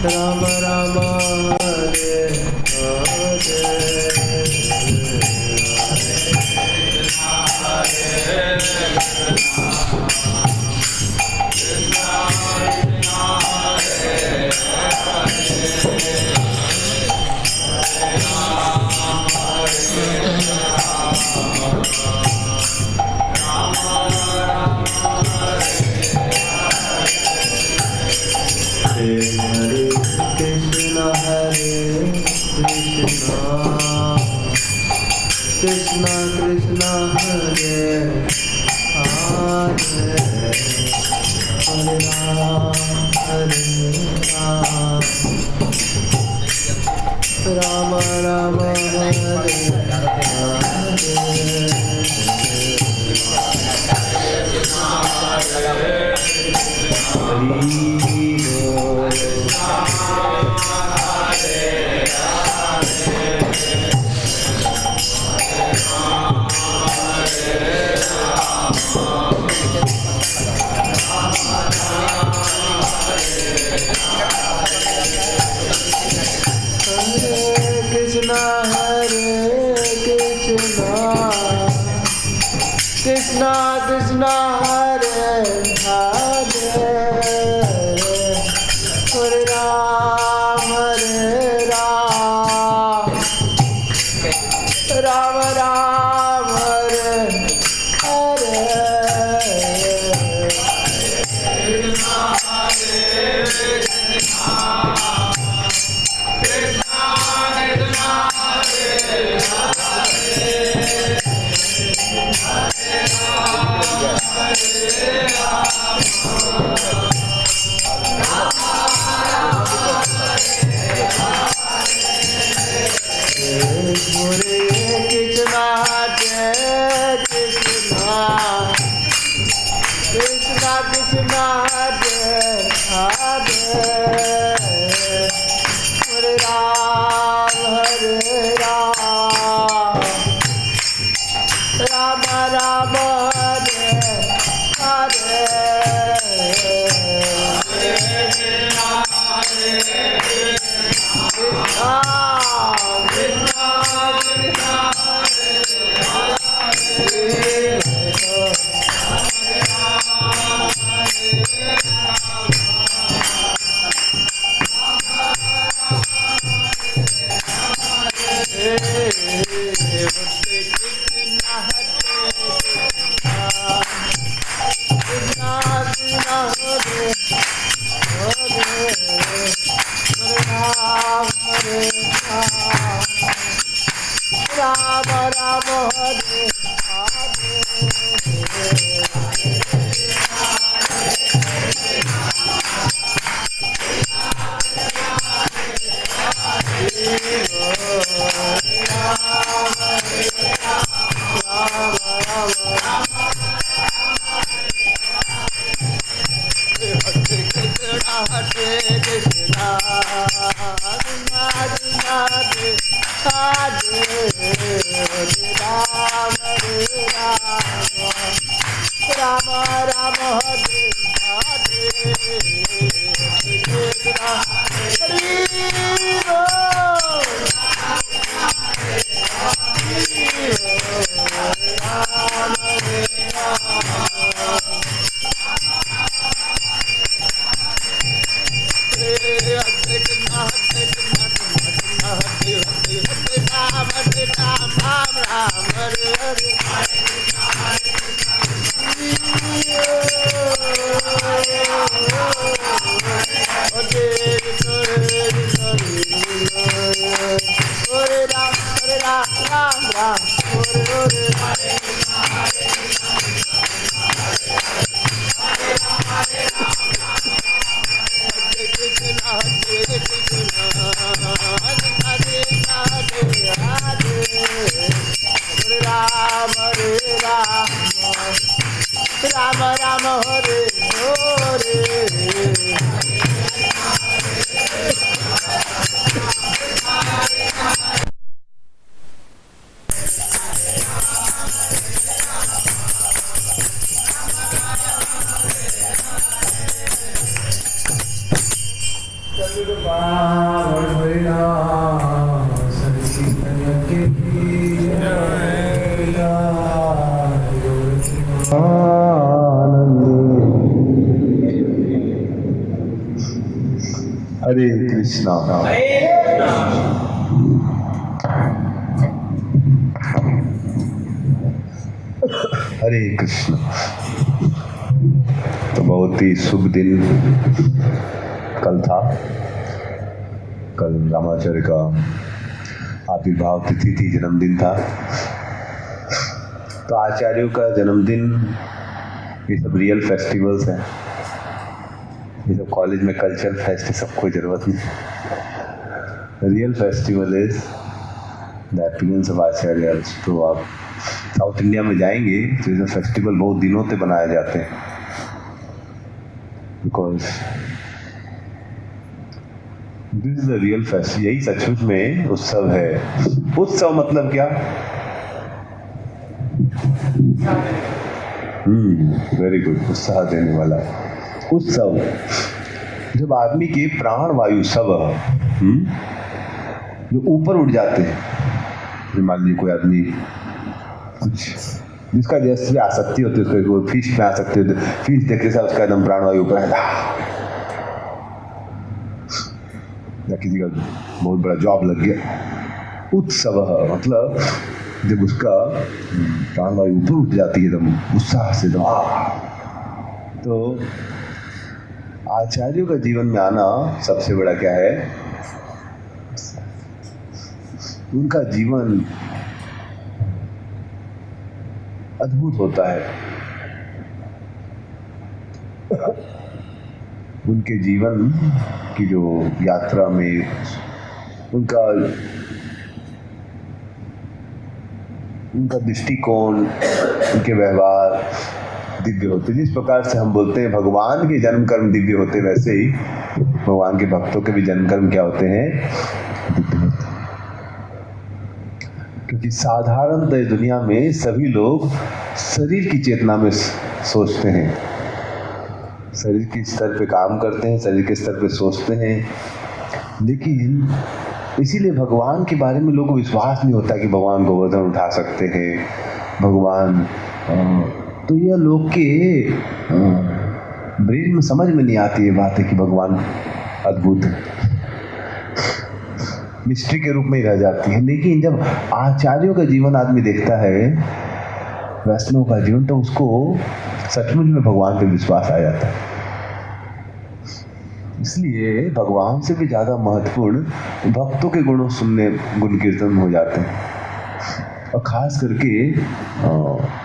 Ram Rama Hare Krishna Krishna Hare Hare Hare Ram Rama Rama Hare Krishna Krishna Hare Hare Hare Ram Ram Ram Hare Hare Hare हरे कृष्णा। हरे कृष्ण। तो बहुत ही शुभ दिन कल था। कल रामाचार्य का आविर्भाव तिथि थी, जन्मदिन था। तो आचार्यों का जन्मदिन, ये सब रियल फेस्टिवल्स हैं। ये सब कॉलेज में कल्चर फेस्ट, सब कोई जरूरत नहीं। Real festival is the appearance of acharyas. तो आप साउथ इंडिया में जाएंगे तो ये फेस्टिवल बहुत दिनों से बनाए जाते हैं, because this is the real fest. यही सचमुच में उत्सव है। उत्सव मतलब क्या? वेरी गुड, उत्साह देने वाला उत्सव। जब आदमी के प्राण वायु सब जो ऊपर उठ जाते हैं। मान लीजिए कोई आदमी कुछ जिसका जैसे आसक्ति होती है, उसको फीस में आसक्ति होती है, फीस देखते से उसका एकदम प्राण वायु ऊपर है। या किसी का बहुत बड़ा जॉब लग गया, उत्सव मतलब जब उसका प्राण वायु ऊपर उठ जाती है एकदम उत्साह से। तो आचार्यों का जीवन में आना सबसे बड़ा क्या है? उनका जीवन अद्भुत होता है। उनके जीवन की जो यात्रा में उनका दृष्टिकोण, उनके व्यवहार दिव्य होते। जिस प्रकार से हम बोलते हैं भगवान के जन्म कर्म दिव्य होते, वैसे ही भगवान के भक्तों के भी जन्म कर्म क्या होते हैं? दिव्य होते। क्योंकि साधारणतः दुनिया में सभी लोग शरीर की चेतना में सोचते हैं, शरीर के स्तर पे काम करते हैं, शरीर के स्तर पे सोचते हैं। लेकिन इसीलिए भगवान के बारे में लोगों को विश्वास नहीं होता कि भगवान गोवर्धन उठा सकते हैं, भगवान। तो यह लोग के ब्रेन में समझ में नहीं आती ये बात है कि भगवान अद्भुत है, मिस्ट्री के रूप में ही रह जाती है। लेकिन जब आचार्यों का जीवन आदमी देखता है, वैष्णव का जीवन, तो उसको सचमुच में भगवान पे विश्वास आ जाता है। इसलिए भगवान से भी ज्यादा महत्वपूर्ण भक्तों के गुणों सुनने, गुण कीर्तन हो जाते हैं। और खास करके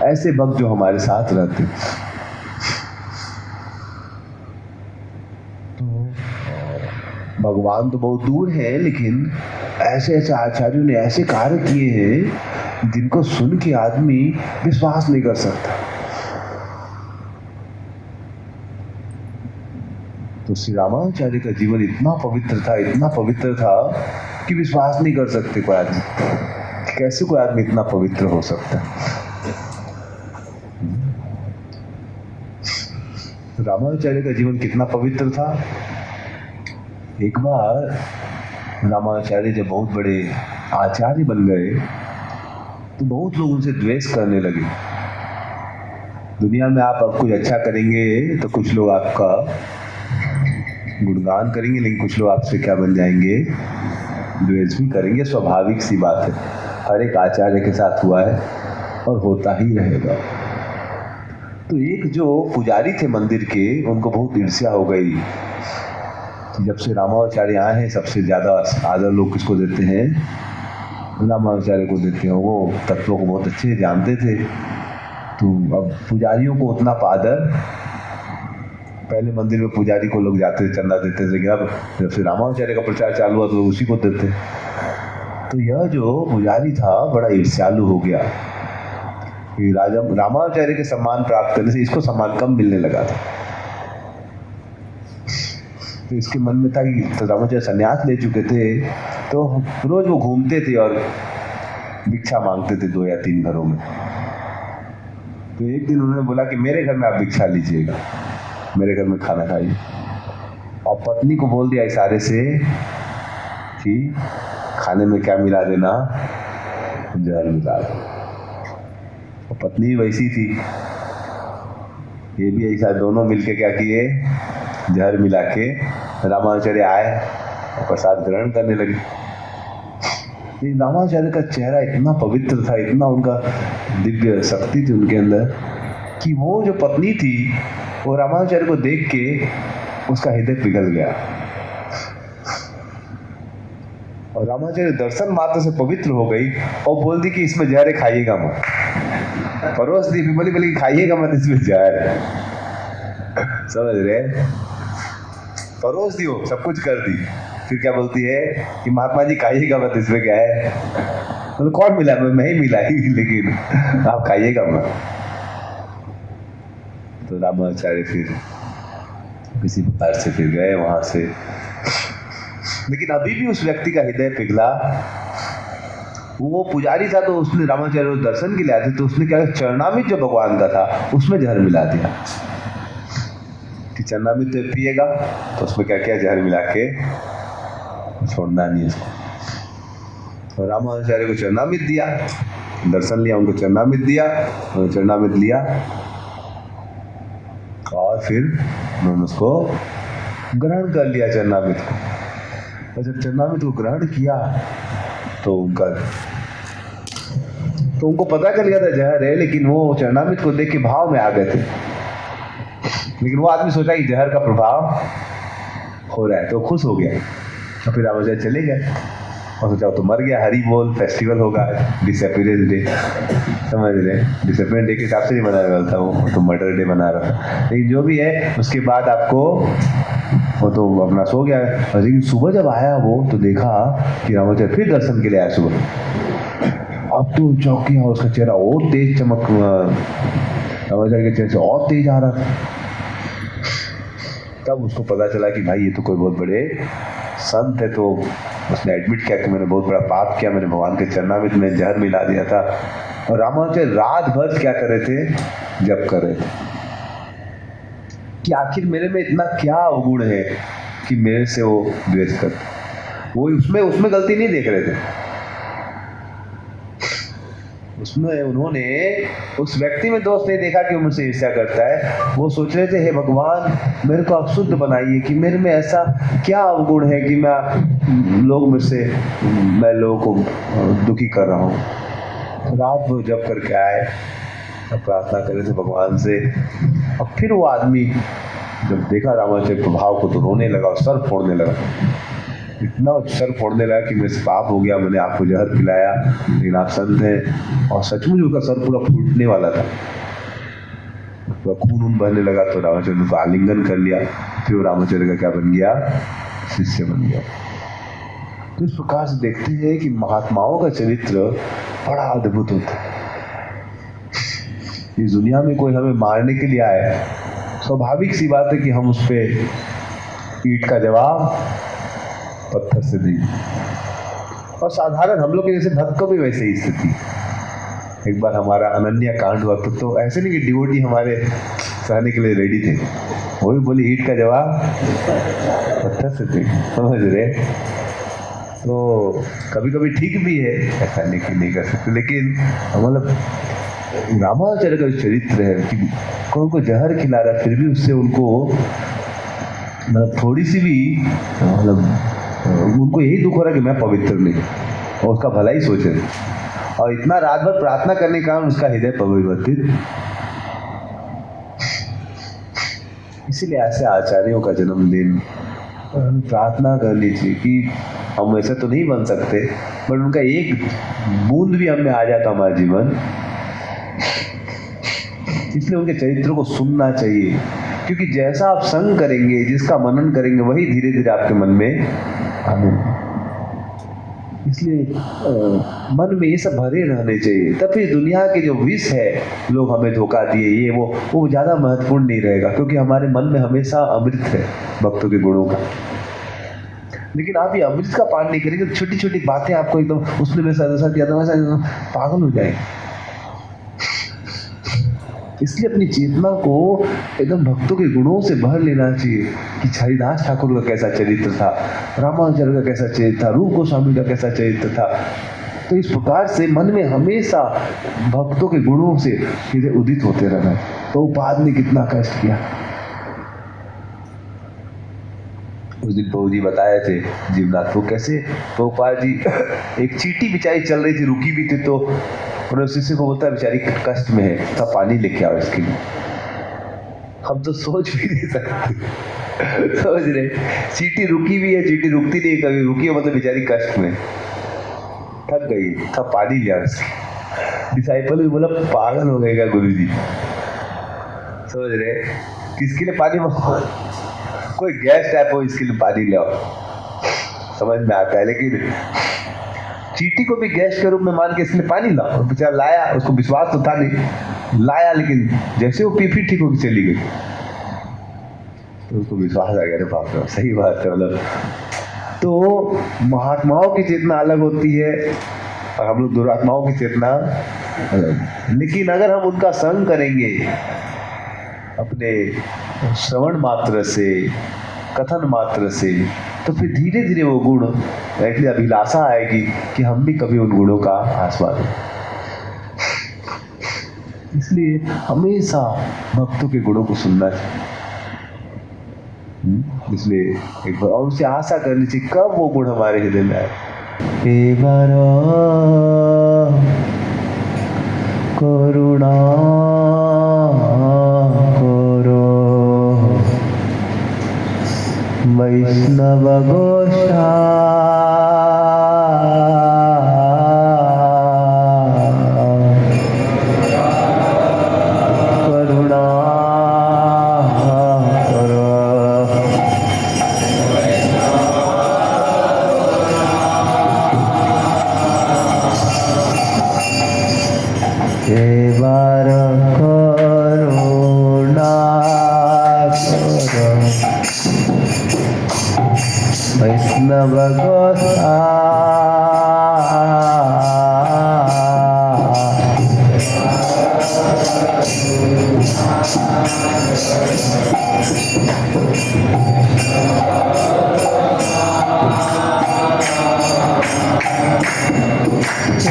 ऐसे भक्त जो हमारे साथ रहते हैं। तो भगवान तो बहुत दूर है, लेकिन ऐसे ऐसे आचार्यों ने ऐसे कार्य किए हैं जिनको सुन के आदमी विश्वास नहीं कर सकता। तो श्री रामाचार्य का जीवन इतना पवित्र था कि विश्वास नहीं कर सकते कोई आदमी। कैसे कोई आदमी इतना पवित्र हो सकता है? रामाचार्य का जीवन कितना पवित्र था। एक बार रामाचार्य जब बहुत बड़े आचार्य बन गए तो बहुत लोग उनसे द्वेष करने लगे। दुनिया में आप अब कुछ अच्छा करेंगे तो कुछ लोग आपका गुणगान करेंगे, लेकिन कुछ लोग आपसे क्या बन जाएंगे? द्वेष भी करेंगे। स्वाभाविक सी बात है, हर एक आचार्य के साथ हुआ है और होता ही रहेगा। तो एक जो पुजारी थे मंदिर के, उनको बहुत ईर्ष्या हो गई। जब से रामाचार्य आए हैं, सबसे ज्यादा आदर लोग किसको देते हैं? रामाचार्य को देते हैं। वो तत्वों को बहुत अच्छे जानते थे। तो अब पुजारियों को उतना आदर, पहले मंदिर में पुजारी को लोग जाते थे, चंदा देते थे, अब जब से रामाचार्य का प्रचार चालू हुआ तो उसी को देते। तो यह जो पुजारी था बड़ा ईर्ष्यालु हो गया कि रामाचार्य के सम्मान प्राप्त करने से इसको सम्मान कम मिलने लगा था। तो इसके मन में था कि तो रामाचार्य संन्यास ले चुके थे, तो रोज वो घूमते थे और भिक्षा मांगते थे 2 या 3 घरों में। तो एक दिन उन्होंने बोला कि मेरे घर में आप भिक्षा लीजिएगा, मेरे घर में खाना खाइए। और पत्नी को बोल दिया इशारे से कि खाने में क्या मिला देना, जहर मिला दो। और पत्नी वैसी थी, ये भी ऐसा, दोनों मिलके क्या किए, जहर मिला के रामानुचार्य आए और प्रसाद ग्रहण करने लगे। रामानुचार्य का चेहरा इतना पवित्र था, इतना उनका दिव्य शक्ति थी उनके अंदर, कि वो जो पत्नी थी वो रामानुचार्य को देख के उसका हृदय पिघल गया। और रामानुचार्य दर्शन मात्र से पवित्र हो गई और बोल दी कि इसमें जहर खाइएगा मत। परोस दी, बोली खाइएगा मत, इसमें जहर है। समझ रहे, परोस दी, हो सब कुछ कर दी, फिर क्या बोलती है कि महात्मा जी खाइएगा मत, इसमें क्या है। तो कौन मिला, मैं ही मिला ही, लेकिन आप खाइएगा मत। तो रामाचार्य फिर किसी प्रकार से फिर गए वहां से, लेकिन अभी भी उस व्यक्ति का हृदय पिघला। वो पुजारी था, तो उसने रामाचार्य दर्शन के लिए आए थे, तो उसने क्या, चरणामृत जो भगवान का था उसमें जहर मिला दिया कि चरणामृत पिएगा, तो उसमें क्या किया, जहर मिला के छोड़ना नहीं उसको। तो रामाचार्य को चरणामृत दिया, दर्शन लिया, उनको चरणामृत दिया, उन्होंने चरणामृत लिया और फिर उन्होंने उसको ग्रहण कर लिया चरणामृत को। और जब चरणामृत को ग्रहण किया तो उनको पता चल गया था जहर है, लेकिन वो चरणामृत को देख के भाव में आ गए थे। लेकिन वो आदमी सोचा कि जहर का प्रभाव हो रहा है, तो खुश हो गया। और फिर रामाचार्य चले गए और सोचा तो मर गया, हरी बोल फेस्टिवल होगा, डिसअपीयरेंस डे, समझ रहे, डिसअपीयरेंस डे के हिसाब से नहीं मना रहा था वो तो मर्डर डे मना रहा था। लेकिन जो भी है, उसके बाद आपको वो तो अपना सो गया। लेकिन सुबह जब आया वो, तो देखा कि रामाचार्य फिर दर्शन के लिए आया सुबह। अब तो चौंक गया, उसका चेहरा और तेज चमक, रामाचार्य के चेहरे से और तेज आ रहा था। तब उसको पता चला कि भाई ये तो कोई बहुत बड़े संत है। तो उसने एडमिट किया कि मैंने बहुत बड़ा पाप किया, मैंने भगवान के चरणामृत में जहर मिला दिया था। और रामाचार्य रात भर क्या कर रहे थे, जप कर रहे थे कि आखिर मेरे में इतना क्या अवगुण है कि मेरे से वो द्वेष करते। वो उसमें गलती नहीं देख रहे थे, उसमें उन्होंने उस व्यक्ति में दोष नहीं देखा कि वो मुझसे ईर्ष्या करता है। वो सोच रहे थे, हे भगवान मेरे को अशुद्ध बनाइए, कि मेरे में ऐसा क्या अवगुण है कि मैं लोगों को दुखी कर रहा हूँ। रात भर जब करके आए, तब प्रार्थना कर रहे थे भगवान से। और फिर वो आदमी जब देखा रामाचार्य प्रभाव को, तो रोने लगा और सर फोड़ने लगा। इतना सर फोड़ने लगा कि मेरे से पाप हो गया, मैंने आपको जहर पिलाया, लेकिन आप संत हैं। और सचमुच उसका सर पूरा फूटने वाला था, पूरा खून बहने लगा। तो रामाचार्य ने उसको आलिंगन कर लिया। फिर वो रामाचार्य का क्या बन गया, शिष्य बन गया। तो इस प्रकार से देखते हैं कि महात्माओं का चरित्र बड़ा अद्भुत होता है। इस दुनिया में कोई हमें मारने के लिए आए, स्वाभाविक सी बात है कि हम उस पर ईंट का जवाब पत्थर से देंगे। और साधारण हम लोग के जैसे भक्त को भी वैसे ही स्थिति। एक बार हमारा अनन्या कांड हुआ, तो ऐसे नहीं कि डिवोटी हमारे सहने के लिए रेडी थे, वो भी बोली ईंट का जवाब पत्थर से देंगे, समझ रहे। तो कभी कभी ठीक भी है, ऐसा नहीं कर सकते। लेकिन मतलब रामाचार्य का चरित्र है कि कोई को जहर खिला रहा, फिर भी उससे उनको मतलब थोड़ी सी भी उनको यही दुख हो रहा है कि मैं पवित्र नहीं, और उसका भला ही सोच रहे। और इतना रात भर प्रार्थना करने के कारण उसका हृदय परिवर्तित। इसीलिए ऐसे आचार्यों का जन्मदिन प्रार्थना करनी चाहिए कि हम ऐसा तो नहीं बन सकते, बट उनका एक बूंद भी हमें आ जाता हमारा जीवन। इसलिए उनके चरित्र को सुनना चाहिए, क्योंकि जैसा आप संग करेंगे, जिसका मनन करेंगे, वही धीरे धीरे आपके मन में आने। इसलिए मन में ये सब भरे रहने चाहिए, तब फिर दुनिया के जो विष है, लोग हमें धोखा दिए, ये वो ज़्यादा महत्वपूर्ण नहीं रहेगा, क्योंकि हमारे मन में हमेशा अमृत है भक्तों के गुणों का। लेकिन आप ये अमृत का पान नहीं करेंगे, छोटी छोटी बातें आपको एकदम उसने में ऐसा किया था, वैसा पागल हो जाएंगे। इसलिए अपनी चेतना को एकदम भक्तों के गुणों से भर लेना चाहिए कि हरिदास ठाकुर का कैसा चरित्र था, रामानुजन का कैसा चरित्र था, रूप गोस्वामी का कैसा चरित्र था। तो इस प्रकार से मन में हमेशा भक्तों के गुणों से चीजें उदित होते रहना। तो उपाद ने कितना कष्ट किया। उस दिन प्रभु जी बताए थे जीवनाथ को कैसे प्रभुपाद जी एक चींटी बेचारी चल रही थी, रुकी भी थी, तो उन्होंने शिष्य को बोलता है बेचारी कष्ट में है, तो पानी लेके आओ इसके लिए। हम तो सोच भी नहीं सकते, समझ रहे, चींटी रुकी भी है, चींटी रुकती नहीं, कभी रुकी है मतलब बेचारी कष्ट में थक गई, था पानी लिया उसकी। डिसाइपल भी बोला पागल हो गएगा गुरु जी, समझ रहे, किसके लिए पानी मंगवाओ, कोई गेस्ट टाइप हो इसके लिए पानी ले आओ, समझ में आता है। लेकिन चींटी को भी गेस्ट के रूप में मान के इसलिए पानी लाओ, बेचारा लाया, उसको विश्वास तो था नहीं, लाया, लेकिन जैसे वो पी फिर ठीक होकर चली गई, तो उसको विश्वास आ गया, बाप रे सही बात है। मतलब तो महात्माओं की चेतना अलग होती है और हम लोग दुरात्माओं की चेतना अलग। लेकिन अगर हम उनका संग करेंगे अपने श्रवण मात्र से, कथन मात्र से, तो फिर धीरे धीरे वो गुण, इसलिए अभिलाषा आएगी कि हम भी कभी उन गुणों का आस्वाद लें। इसलिए हमेशा भक्तों के गुणों को सुनना चाहिए। इसलिए एक बार और उनसे आशा करनी चाहिए कब वो गुण हमारे हृदय में आए। एक बार करुणा करो वैष्णव गोसाई, करुणा करो एक बार करुणा करो वैष्णव गोसाई,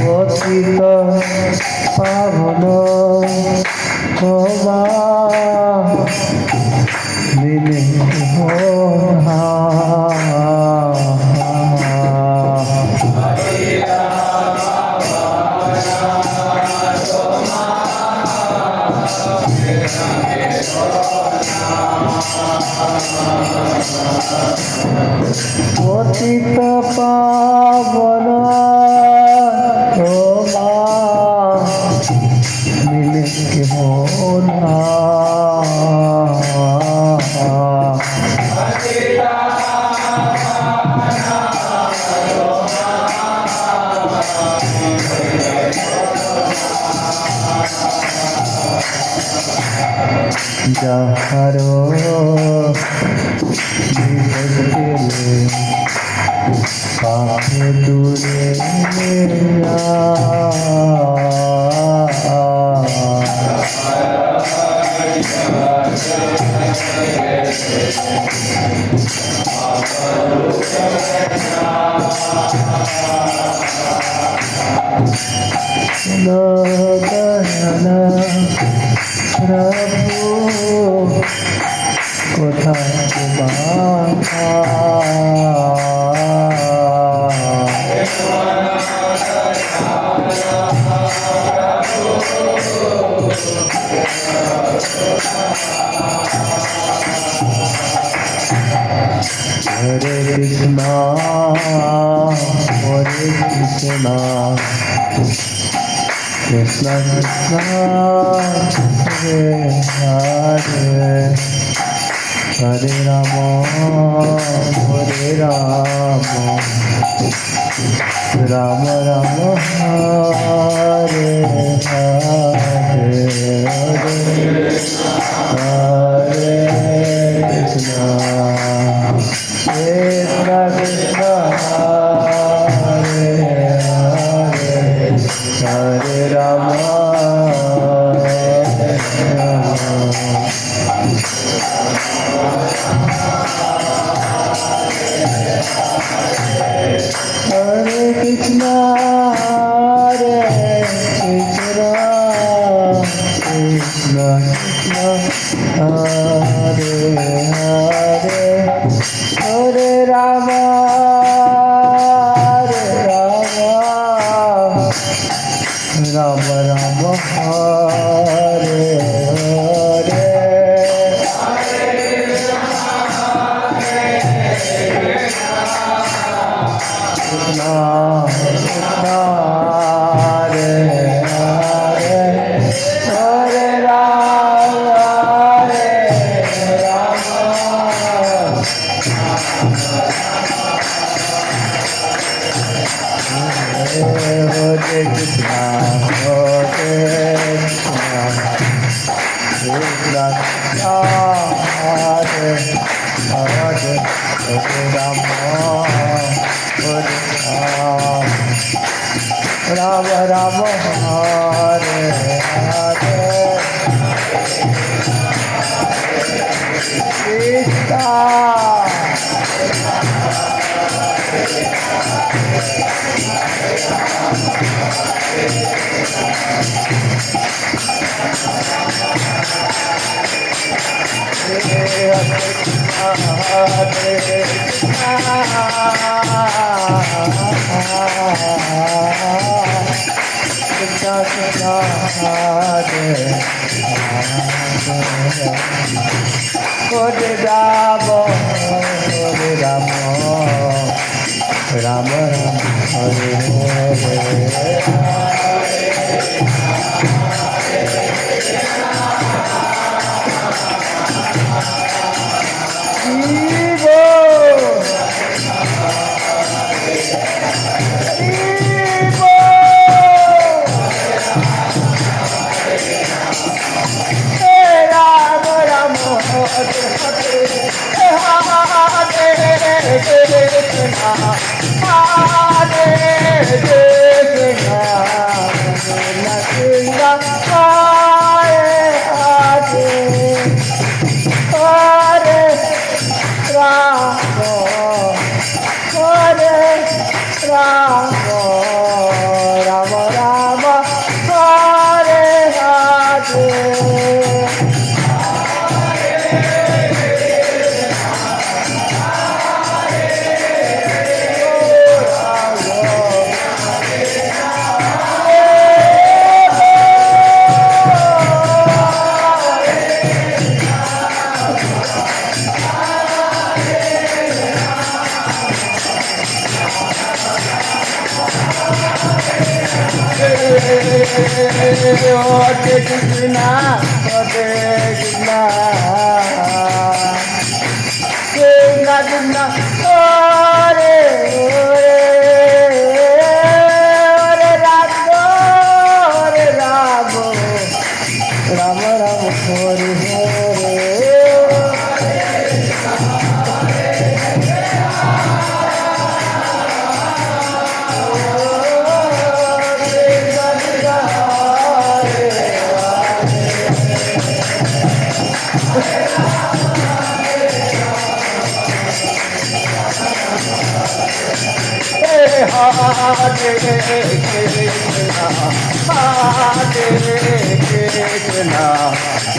পতিত পাবন ক্ষমা দিনে পতিত পাবন ক্ষমা মিলে মোনা যাহারো দিলে পাখে দূরে প্রভু কোথায় হরে কৃষ্ণ হরে Krishna Krishna Krishna Hare Hare Hare Ram Ram Ram Hare Hare Hare Krishna Krishna Krishna Hare Hare Hare Ram Ram Ram Ram Hare Hare Krishna Hare Rama, Hare Rama, Rama Rama, Hare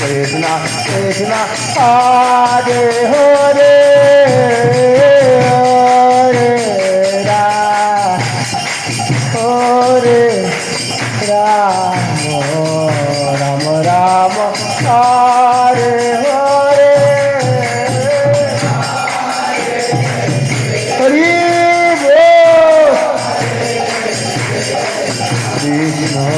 Krishna Krishna Hare Hare Hare Rama Rama Rama Hare Hare Hare Krishna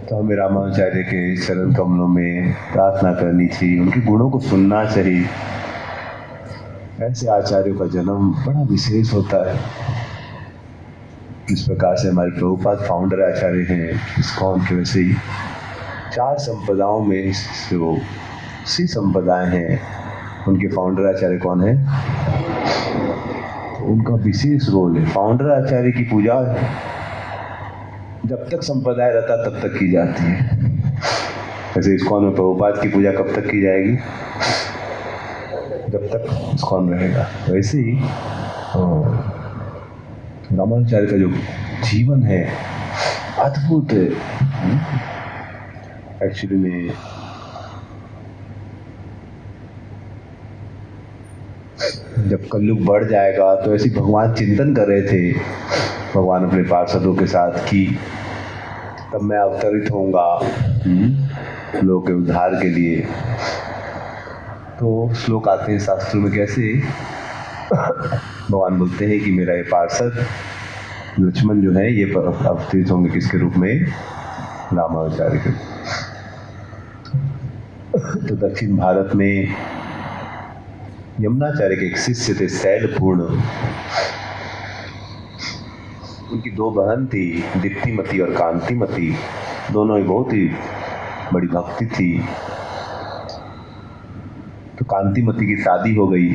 तो हमें रामानुचार्य के चरण कमलों में प्रार्थना करनी चाहिए, उनके गुणों को सुनना चाहिए। ऐसे आचार्यों का जन्म बड़ा विशेष होता है। इस प्रकार से हमारे प्रभुपाद फाउंडर आचार्य हैं इस्कॉन के, वैसे ही 4 संप्रदायों में जो 6 संप्रदाय हैं उनके फाउंडर आचार्य कौन है? तो उनका विशेष रोल है। फाउंडर आचार्य की पूजा जब तक संप्रदाय रहता तब तक की जाती है। वैसे इस्कॉन में प्रभुपाद की पूजा कब तक की जाएगी? जब तक इस्कॉन रहेगा। वैसे ही रामानुचार्य का जो जीवन है अद्भुत है। एक्चुअली में जब कलयुग बढ़ जाएगा तो ऐसे भगवान चिंतन कर रहे थे, भगवान अपने पार्षदों के साथ कि तब मैं अवतरित होऊंगा लोगों के उद्धार के लिए। तो श्लोक आते हैं शास्त्रों में, कैसे भगवान बोलते हैं कि मेरा ये पार्षद लक्ष्मण जो है ये अवतरित होंगे किसके रूप में? रामाचार्य के। तो दक्षिण भारत में यमुनाचार्य के एक शिष्य थे शैलपूर्ण। उनकी दो बहन थी, दीप्तिमती और कांतिमती। दोनों ही बहुत ही बड़ी भक्ति थी। तो कांतिमती की शादी हो गई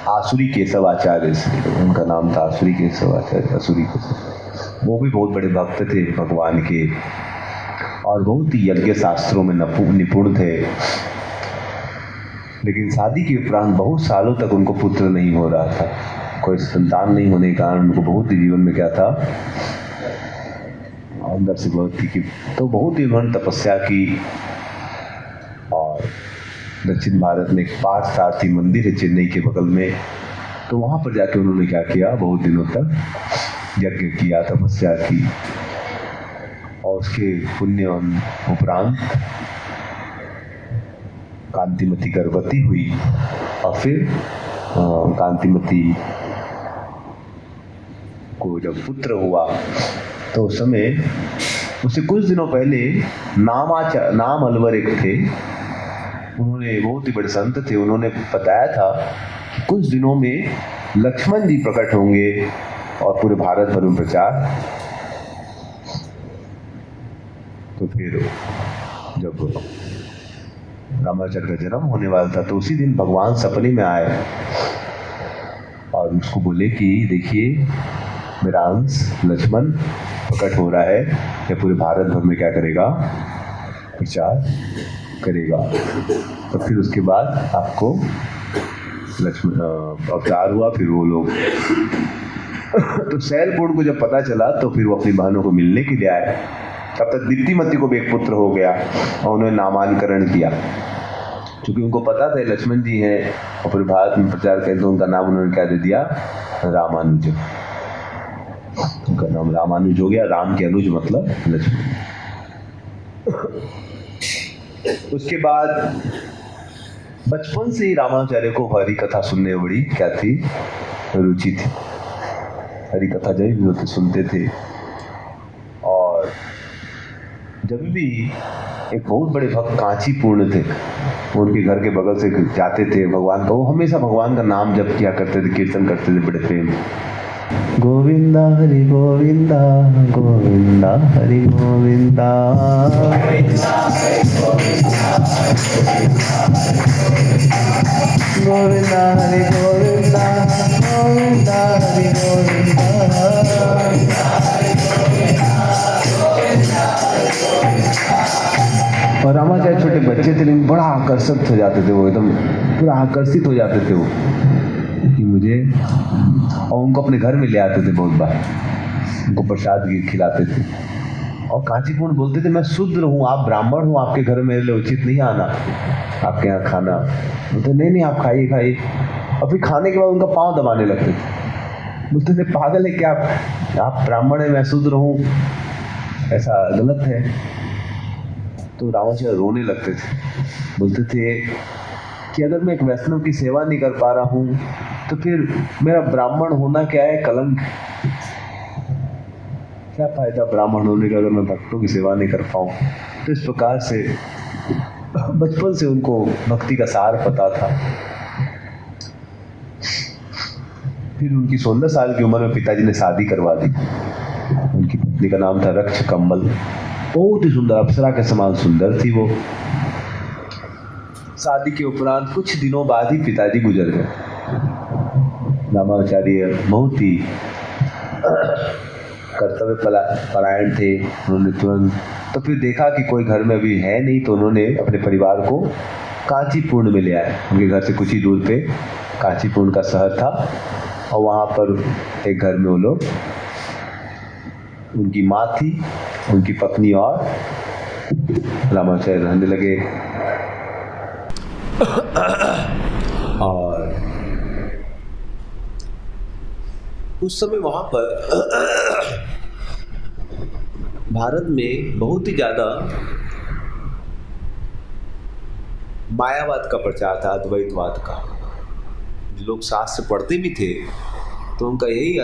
आसुरी केशवाचार्य से। उनका नाम था आसुरी केशवाचार्य, आसुरी केशव। वो भी बहुत बड़े भक्त थे भगवान के और बहुत ही यज्ञ शास्त्रों में निपुण थे। लेकिन शादी के उपरांत बहुत सालों तक उनको पुत्र नहीं हो रहा था। कोई संतान नहीं होने के कारण उनको बहुत ही जीवन में क्या था, अंदर से बहुत थी कि तो बहुत ही उन्होंने तपस्या की। और दक्षिण भारत में एक पार्थसारथी मंदिर है चेन्नई के बगल में, तो वहाँ पर जाके उन्होंने क्या किया, बहुत दिनों तक यज्ञ किया, तपस्या की। और उसके पुण्य उपरांत कांतिमती गर्भवती हुई। और फिर कांतिमती को जब पुत्र हुआ तो उस समय उससे कुछ दिनों पहले नाम अलवर एक थे, उन्होंने बहुत ही बड़े संत थे, उन्होंने बताया था कि कुछ दिनों में लक्ष्मण जी प्रकट होंगे और पूरे भारत भर में प्रचार। तो फिर जब रामाचार्य का जन्म होने वाला था तो उसी दिन भगवान सपने में आए और उसको बोले कि देखिए मेरा अंश लक्ष्मण प्रकट हो रहा है, या पूरे भारत भर में क्या करेगा, प्रचार करेगा। तो फिर उसके बाद आपको लक्ष्मण अवतार हुआ। फिर वो लोग तो शैलपूर्ण को जब पता चला तो फिर वो अपनी बहनों को मिलने के लिए आए। तब तक दीप्तिमती को भी एक पुत्र हो गया और उन्होंने नामांकरण किया। क्योंकि उनको पता था लक्ष्मण जी हैं और पूरे भारत में प्रचार करें, तो उनका नाम उन्होंने क्या दे दिया, रामानुज। उनका नाम रामानुज हो गया। राम के अनुज मतलब लक्ष्मण। उसके बाद बचपन से ही रामाचार्य को हरि कथा सुनने में बड़ी क्या थी, रुचि थी। हरि कथा जब भी होते सुनते थे। और जब भी एक बहुत बड़े भक्त कांचीपूर्ण थे, उनके घर के बगल से जाते थे भगवान का, वो हमेशा भगवान का नाम जप किया करते थे, कीर्तन करते थे बड़े प्रेम। गोविंदा हरि गोविंदा, गोविंदा हरि गोविंदा, गोविंदा हरि गोविंदा, गोविंदा हरि गोविंदा। और रामाचार्य छोटे बच्चे थे लेकिन बड़ा आकर्षित हो जाते थे, वो एकदम पूरा आकर्षित हो जाते थे वो कि मुझे, और उनको अपने घर में ले आते थे बहुत बार, उनको प्रसाद खिलाते थे। और कांचीपूर्ण बोलते थे मैं शूद्र हूँ, आप ब्राह्मण हूँ, आपके घर में मेरे लिए उचित नहीं आना, आपके यहाँ खाना। बोलते नहीं आप खाइए खाइए। और फिर खाने के बाद उनका पाँव दबाने लगते थे। बोलते थे पागल है क्या आप ब्राह्मण है, मैं शूद्र हूँ, ऐसा गलत है। तो रामाचार्य रोने लगते थे, बोलते थे कि अगर मैं एक वैष्णव की सेवा नहीं कर पा रहा हूँ तो फिर मेरा ब्राह्मण होना क्या है, कलंक। क्या फायदा ब्राह्मण होने का अगर मैं भक्तों की सेवा नहीं कर पाऊँ। तो इस प्रकार से बचपन से उनको भक्ति का सार पता था। फिर उनकी 16 साल की उम्र में पिताजी ने शादी करवा दी। उनकी पत्नी का नाम था रक्ष कम्बल, बहुत ही सुंदर, अप्सरा के समान सुंदर थी वो। शादी के उपरांत कुछ दिनों बाद ही पिताजी गुजर गए। रामाचार्य बहुत ही कर्तव्य परायण थे। उन्होंने तुरंत तो फिर देखा कि कोई घर में अभी है नहीं, तो उन्होंने अपने परिवार को कांचीपूर्ण में ले आए। उनके घर से कुछ ही दूर पे कांचीपूर्ण का शहर था और वहाँ पर एक घर में वो लोग, उनकी माँ थी, उनकी पत्नी और रामाचार्य रहने लगे। और उस समय वहाँ पर भारत में बहुत ही ज़्यादा मायावाद का प्रचार था, अद्वैतवाद का। लोग शास्त्र पढ़ते भी थे तो उनका यही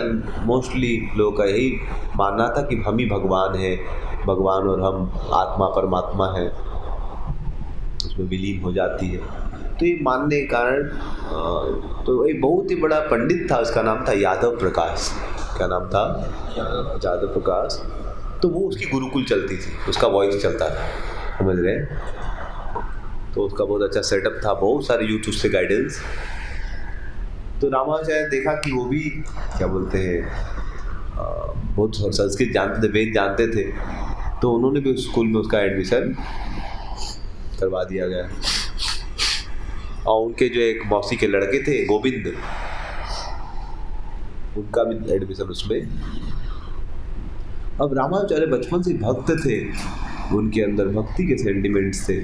मोस्टली लोगों का यही मानना था कि हम ही भगवान हैं, भगवान और हम आत्मा परमात्मा है, उसमें विलीन हो जाती है। तो ये मानने के कारण तो एक बहुत ही बड़ा पंडित था, उसका नाम था यादव प्रकाश। क्या नाम था? यादव प्रकाश। तो वो उसकी गुरुकुल चलती थी, उसका वॉइस चलता था, समझ रहे? तो उसका बहुत अच्छा सेटअप था, बहुत सारे यूथ उससे गाइडेंस। तो रामानुजाचार्य देखा कि वो भी क्या बोलते हैं बहुत संस्कृत जानते थे, वेद जानते थे, तो उन्होंने भी उस स्कूल में उसका एडमिशन करवा दिया गया। और उनके जो एक मौसी के लड़के थे गोविंद, उनका भी एडमिशन उसमें। अब रामानुजाचार्य बचपन से भक्त थे, उनके अंदर भक्ति के सेंटिमेंट्स थे।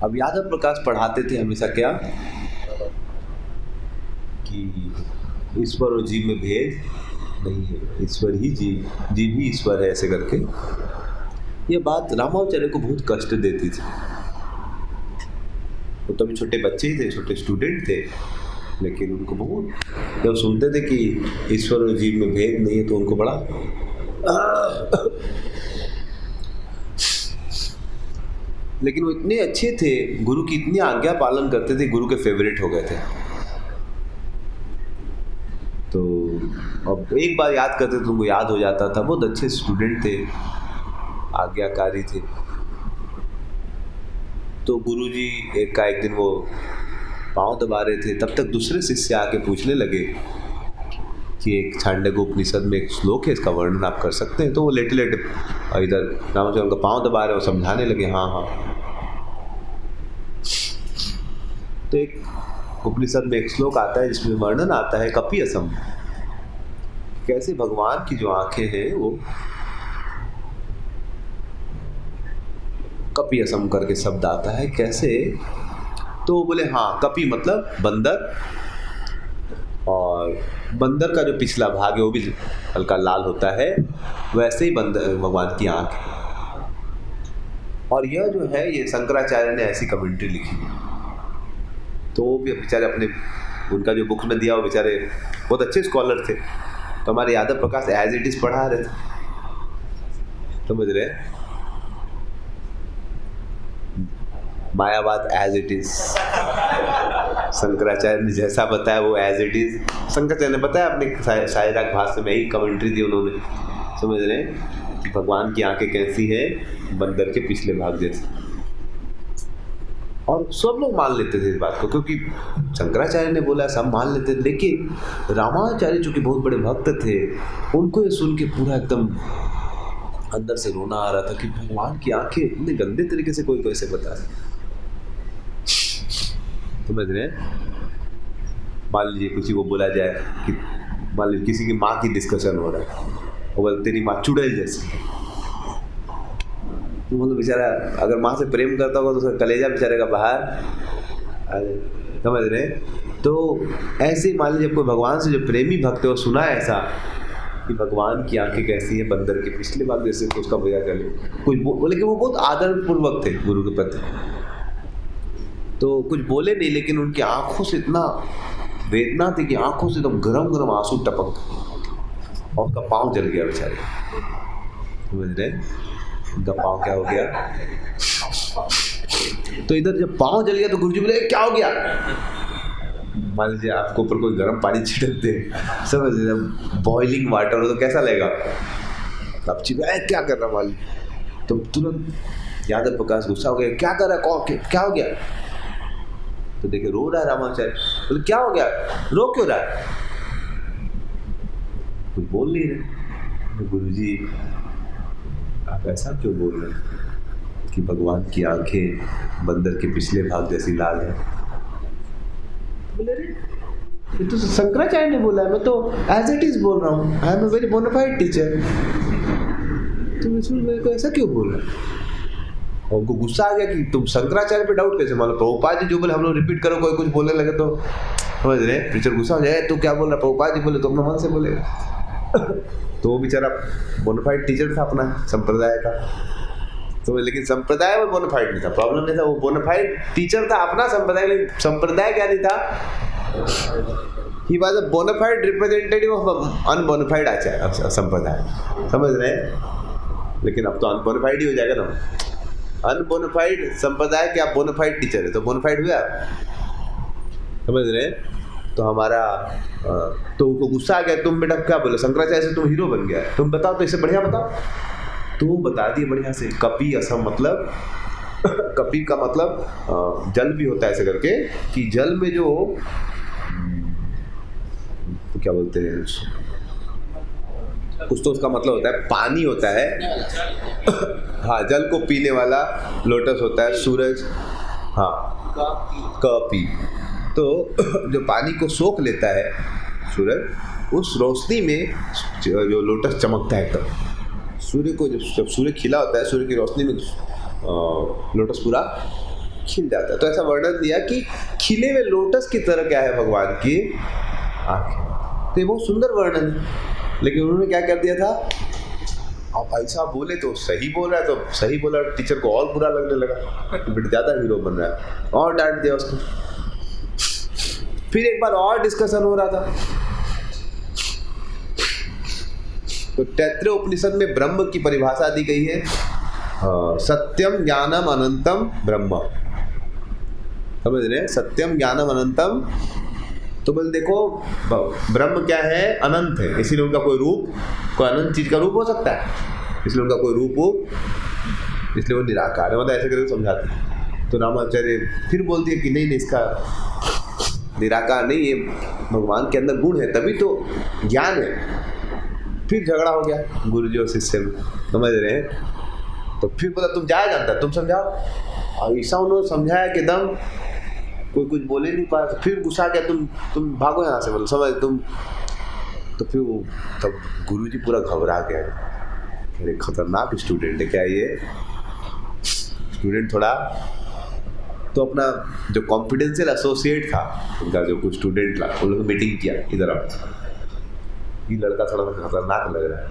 अब यादव प्रकाश पढ़ाते थे हमेशा क्या कि ईश्वर और जीव में भेद नहीं है, ईश्वर ही जीव, जीव ही ईश्वर है, ऐसे करके। ये बात रामानुजाचार्य को बहुत कष्ट देती थी। वो तो अभी छोटे बच्चे ही थे, छोटे स्टूडेंट थे, लेकिन उनको बहुत, जब सुनते थे कि ईश्वर और जीव में भेद नहीं है तो उनको बड़ा लेकिन वो इतने अच्छे थे, गुरु की इतनी आज्ञा पालन करते थे, गुरु के फेवरेट हो गए थे। तो अब एक बार याद करते तो उनको याद हो जाता था। बहुत अच्छे स्टूडेंट थे, आज्ञाकारी थे। तो गुरुजी एक दिन वो पाँव दबा रहे थे, तब तक दूसरे शिष्य आके पूछने लगे कि एक छांडव्य उपनिषद में एक श्लोक है, इसका वर्णन आप कर सकते हैं? तो वो लेटे लेटे इधर रामानुजाचार्य उनका पाँव दबा रहे, वो समझाने लगे हाँ हाँ। तो एक उपनिषद में एक श्लोक आता है जिसमें वर्णन आता है कपि असम, कैसे भगवान की जो आंखें हैं वो कपि असम करके शब्द आता है, कैसे? तो वो बोले हाँ, कपि मतलब बंदर, और बंदर का जो पिछला भाग है वो भी हल्का लाल होता है, वैसे ही बंदर भगवान की आंख है। और यह जो है ये शंकराचार्य ने ऐसी कमेंट्री लिखी। तो वो भी बेचारे अपने उनका जो बुक में दिया, वो बेचारे बहुत अच्छे स्कॉलर थे। तो हमारे यादव प्रकाश एज इट इज पढ़ा रहे थे, समझ रहे? मायावाद एज इट इज, शंकराचार्य ने जैसा बताया वो एज इट इज। शंकराचार्य ने बताया अपने शायराक भाष्य में ही कमेंट्री दी उन्होंने, समझ रहे कि भगवान की आंखें कैसी है, बंदर के पिछले भाग जैसे। और सब लोग मान लेते थे इस बात को, क्योंकि शंकराचार्य ने बोला, सब मान लेते थे। लेकिन रामानुजाचार्य जो कि बहुत बड़े भक्त थे, उनको ये सुन के पूरा एकदम अंदर से रोना आ रहा था कि भगवान की आंखें इतने गंदे तरीके से कोई कैसे बता रहे। समझ रहे? मान लीजिए किसी को बोला जाए कि मान लीजिए किसी की माँ की डिस्कशन हो रहा है, वो बोले तेरी माँ चुड़ैल जैसी। तो मतलब बेचारा अगर माँ से प्रेम करता होगा तो उसका कलेजा बेचारे का बाहर, समझ रहे? तो ऐसे मान लीजिए कोई भगवान से जो प्रेमी भक्त है वो सुना है ऐसा कि भगवान की आंखें कैसी है, बंदर के पिछले भाग जैसे, तो उसका भैया कर ले कुछ लेकिन वो बहुत आदरपूर्वक थे गुरु के प्रति। तो कुछ बोले नहीं, लेकिन उनकी आंखों से इतना वेदना थी कि आंखों से तो गरम गरम आंसू टपक, और उसका पाँव जल गया बेचारे। समझ रहे? उनका पाँव क्या हो गया? तो इधर जब पाँव जल गया तो गुरुजी बोले क्या हो गया? मान लीजिए आपको ऊपर कोई गर्म पानी छिड़क दे, समझ लीजिए बॉइलिंग वाटर हो तो कैसा लगेगा? अब चिल्लाए क्या कर रहा माली, तो तुरंत यादव प्रकाश गुस्सा हो गया, क्या कर रहा है, कौन क्या हो गया? तो देखे रो रहा है रामानुजाचार्य, बोले क्या हो गया, रो क्यों रहा है? कुछ बोल नहीं रहे। गुरुजी आप ऐसा क्यों बोल रहे हैं कि भगवान की आंखें बंदर के पिछले भाग जैसी लाल है? बोले रे ये तो शंकराचार्य ने बोला है, मैं तो एज इट इज बोल रहा हूँ, I am a very bona fide teacher. तुम इसमें मेरे को ऐसा क्यों बोल रहे हो? और उनको गुस्सा आ गया कि तुम शंकराचार्य पे डाउट कैसे मानो? प्रभुपाद जी जो बोले हम लोग रिपीट करो, कोई कुछ बोलने लगे तो समझ रहे? टीचर गुस्सा हो जाए, तू क्या बोल रहा? प्रभुपाद जी बोले तो अपना मन से बोले। तो वो बेचारा बोनाफाइड टीचर था अपना संप्रदाय का, तो लेकिन संप्रदाय में बोनाफाइड नहीं था, प्रॉब्लम नहीं था, वो बोनाफाइड टीचर था अपना संप्रदाय, लेकिन संप्रदाय क्या नहीं था, he was a bona fide representative of an bona fide acharya sampradaya, समझ रहे हैं। लेकिन अब तो अनबोनाफाइड ही हो जाएगा ना। अनबोनाफाइड संप्रदाय के आप बोनाफाइड टीचर है, तो बोनाफाइड हुए आप, समझ रहे हैं। तो हमारा तो उनको गुस्सा आ गया, तुम बेटा क्या बोले, शंकराचार्य से तुम हीरो बन गया, तुम बताओ तो इससे बढ़िया बताओ। तो वो बता दिए बढ़िया से, कपि असम मतलब कपि का मतलब जल भी होता है ऐसे करके, कि जल में जो तो क्या बोलते हैं कुछ, तो उसका मतलब होता है पानी होता है हाँ, जल को पीने वाला लोटस होता है, सूरज, हाँ कपि। तो जो पानी को सोख लेता है सूरज, उस रोशनी में जो लोटस चमकता है एकदम। सूर्य को जब सूर्य खिला होता है, सूर्य की रोशनी में लोटस पूरा खिल जाता है। तो ऐसा वर्णन दिया कि खिले हुए लोटस की तरह क्या है भगवान की आंखें। तो ये बहुत सुंदर वर्णन है, लेकिन उन्होंने क्या कर दिया था, अब ऐसा बोले तो सही बोल रहा है, तो सही बोला, टीचर को और बुरा लगने लगा, बेटा ज़्यादा हीरो बन रहा है, और डांट दिया उसको। फिर एक बार और डिस्कशन हो रहा था, तो तैत्तिरीय उपनिषद में ब्रह्म की परिभाषा दी गई है, सत्यम ज्ञानम अनंतम ब्रह्म, समझ रहे हैं, सत्यम ज्ञानम अनंतम। तो बोले देखो ब्रह्म क्या है, अनंत है, इसीलिए उनका कोई रूप, कोई अनंत चीज का रूप हो सकता है, इसलिए उनका कोई रूप हो, इसलिए वो निराकार है, मतलब ऐसे करके समझाते हैं। तो रामाचार्य फिर बोलती है कि नहीं नहीं, इसका निराकार नहीं, ये भगवान के अंदर गुण है, तभी तो ज्ञान है। फिर झगड़ा हो गया गुरु जी और शिष्य में, समझ रहे हैं। तो फिर बोला तुम क्या जानता है, तुम समझाओ। और ऐसा उन्होंने समझाया कि एकदम कोई कुछ बोले नहीं पा। फिर गुस्सा गया, तुम भागो यहाँ से, मतलब समझ तुम। तो फिर वो तब गुरुजी पूरा घबरा गया, अरे खतरनाक स्टूडेंट है क्या ये स्टूडेंट। थोड़ा तो अपना जो कॉन्फिडेंशियल एसोसिएट था उनका, जो कुछ स्टूडेंट था, उन लोगों ने मीटिंग किया, इधर आओ, ये लड़का थोड़ा सा खतरनाक लग रहा है,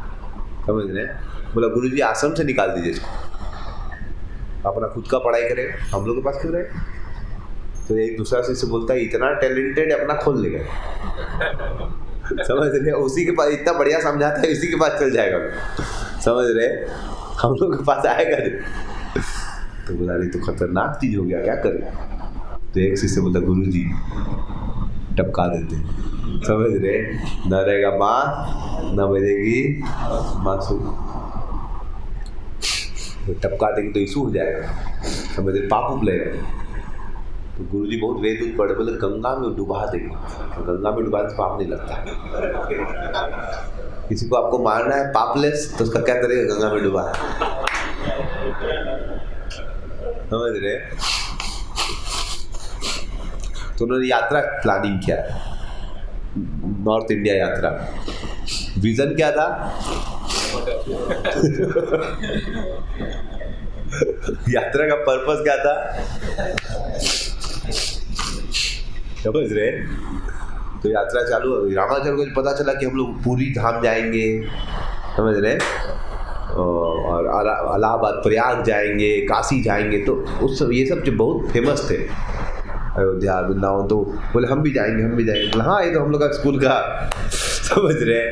समझ रहे हैं। बोला गुरुजी आश्रम से निकाल दीजिए इसको, अपना खुद का पढ़ाई करे, हम लोग के पास क्यों रहे। तो एक दूसरा से बोलता है इतना टैलेंटेड अपना खोल लेगा, समझ रहे, उसी के पास इतना बढ़िया समझाता है, इसी के पास चल जाएगा, समझ रहे, हम लोग के पास आएगा नहीं। तो बोला नहीं तो खतरनाक चीज हो गया, क्या करें। तो एक शिष्य बोलता गुरुजी टपका देते, समझ रहे, न रहेगा माँ न बजेगी मासूम, तो टपका देंगे तो इशू हो जाएगा, समझ रहे, पाप उप लगेगा। तो गुरुजी बहुत वेद उद पढ़े, बोले गंगा में डुबा देंगे, तो गंगा में डुबाने से पाप नहीं लगता। किसी को आपको मारना है पापलेस, तो उसका क्या करेगा, गंगा में डुबा, समझ रहे। तो उन्होंने यात्रा प्लानिंग किया, नॉर्थ इंडिया यात्रा। विजन क्या था यात्रा का पर्पस क्या था, समझ रहे। तो यात्रा चालू हो गई, रामाचार्य को पता चला कि हम लोग पूरी धाम जाएंगे, समझ रहे, और इलाहाबाद प्रयाग जाएंगे, काशी जाएंगे। तो उस सब ये सब जो बहुत फेमस थे, अयोध्या वृंदावन, तो बोले हम भी जाएंगे, हम भी जाएंगे। बोले हाँ ये तो हम लोग का स्कूल का, समझ रहे,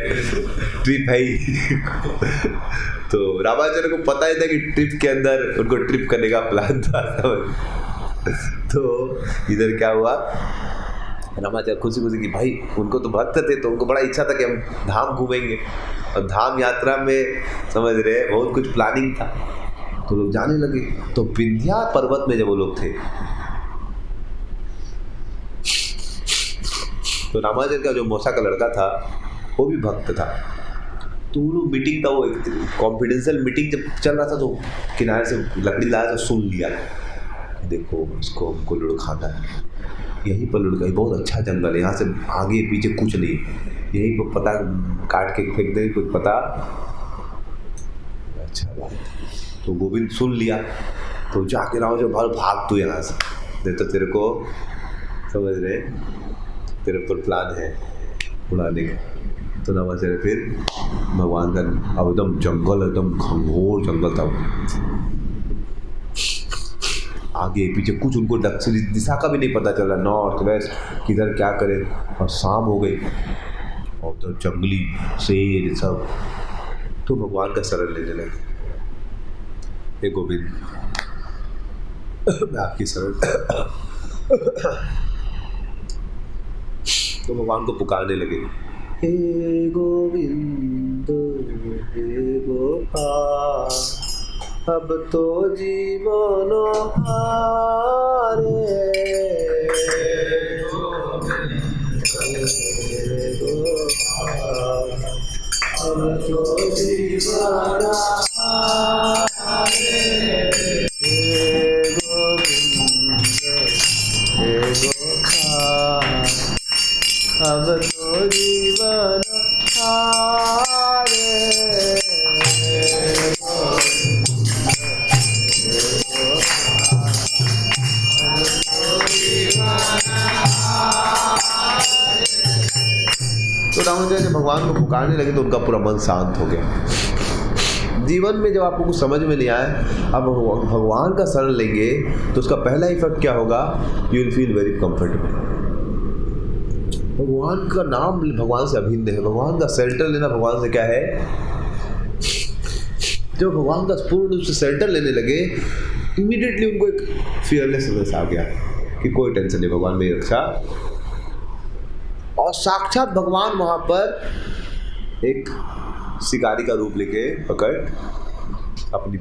ट्रिप है ही। तो रामाचार्य को पता ही था कि ट्रिप के अंदर उनको ट्रिप करने का प्लान था, तो इधर क्या हुआ, रामाचार्य खुशी खुशी की भाई, उनको तो भक्त थे, तो उनको बड़ा इच्छा था कि हम धाम घूमेंगे, और धाम यात्रा में समझ रहे बहुत कुछ प्लानिंग था। तो लोग जाने लगे। तो विंध्या पर्वत में जब वो लोग थे, तो रामाचार्य का जो मौसा का लड़का था वो भी भक्त था। तो वो लोग मीटिंग था, वो एक कॉन्फिडेंशियल मीटिंग जब चल रहा था, तो किनारे से लकड़ी लाया तो सुन लिया, देखो इसको हमको लुढ़काना है, यहीं पर लुढ़का, बहुत अच्छा जंगल है, यहाँ से आगे पीछे कुछ नहीं, यहीं पर पता काट के फेंक देंगे, कुछ पता। अच्छा बात। तो गोविंद सुन लिया, तो जाके राव जो भाग तू यहाँ से, नहीं तो तेरे को, समझ रहे, तेरे ऊपर प्लान है उड़ाने का। तो रामाचार्य फिर भगवान का, अब एकदम जंगल, एकदम घनघोर जंगल था, आगे पीछे कुछ उनको दिशा का भी नहीं पता चल रहा, नॉर्थ वेस्ट किधर क्या करें। और शाम हो गई और तो जंगली शेर सब, तो भगवान का शरण लेने लगे। हे गोविंद, मैं आपकी शरण। तो भगवान को पुकारने लगे, हे गोविंद हे गोपाल, अब तो जीवन हारे। अब तो जीवन हारे। हे गोविंद हे गोपाल, अब तो जीवन हारे। तो रामानुज जब भगवान को पुकारने लगे तो उनका पूरा मन शांत हो गया। जीवन में जब आपको कुछ समझ में नहीं आए, आप भगवान का शरण लेंगे तो उसका पहला इफेक्ट क्या होगा? You will feel very comfortable. भगवान का नाम भगवान से अभिन्न है। भगवान का सेल्टर लेना भगवान से क्या है? जब भगवान का पूर्ण रूप से सेल्टर लेने लगे, इमीडिएटली उनको एक फियरलेसनेस आ गया कि कोई टेंशन नहीं, भगवान मेरी रक्षा। और साक्षात भगवान वहां पर एक शिकारी का रूप लेके पकड़ अपनी,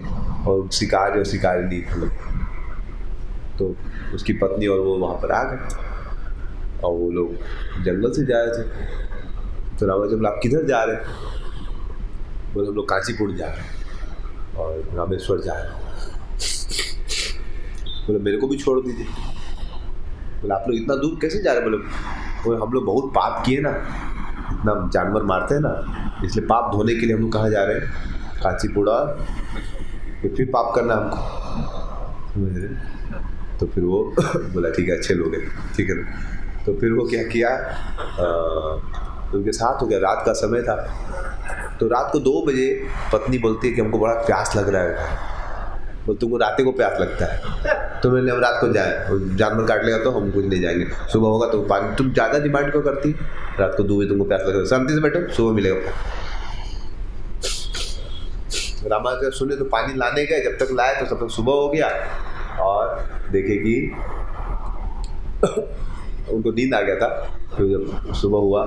और शिकारी और शिकारिनी, तो उसकी पत्नी और वो वहां पर आ गए और वो लोग जंगल से जा रहे थे। तो रामा जब आप किधर जा रहे हैं? बोले हम लोग कांचीपुर जा रहे हैं और रामेश्वर जा रहे हैं। बोले मेरे को भी छोड़ दीजिए। बोले आप लोग इतना दूर कैसे जा रहे हैं? बोले हम लोग बहुत पाप किए ना, इतना जानवर मारते हैं ना, इसलिए पाप धोने के लिए हम लोग कहाँ जा रहे हैं? कांचीपुरा। फिर पाप करना हमको। तो फिर वो बोला ठीक है, अच्छे लोग हैं, ठीक है। तो फिर वो क्या किया, उनके साथ हो गया। रात का समय था, तो रात को 2 बजे पत्नी बोलती है कि हमको बड़ा प्यास लग रहा है। तो तुमको रात को प्यास लगता है? तो मैंने हम रात को जाए, जानवर काट लेगा तो हम कुछ नहीं जाएंगे, सुबह होगा तो पानी। तुम ज़्यादा डिमांड क्यों करती? रात को 2 बजे तुमको प्यास लग रहा है, शांति से बैठो, सुबह मिलेगा। रामा जब सुने तो पानी लाने गए, जब तक लाए तो तब तक सुबह हो गया। और देखे कि उनको नींद आ गया था। फिर जब सुबह हुआ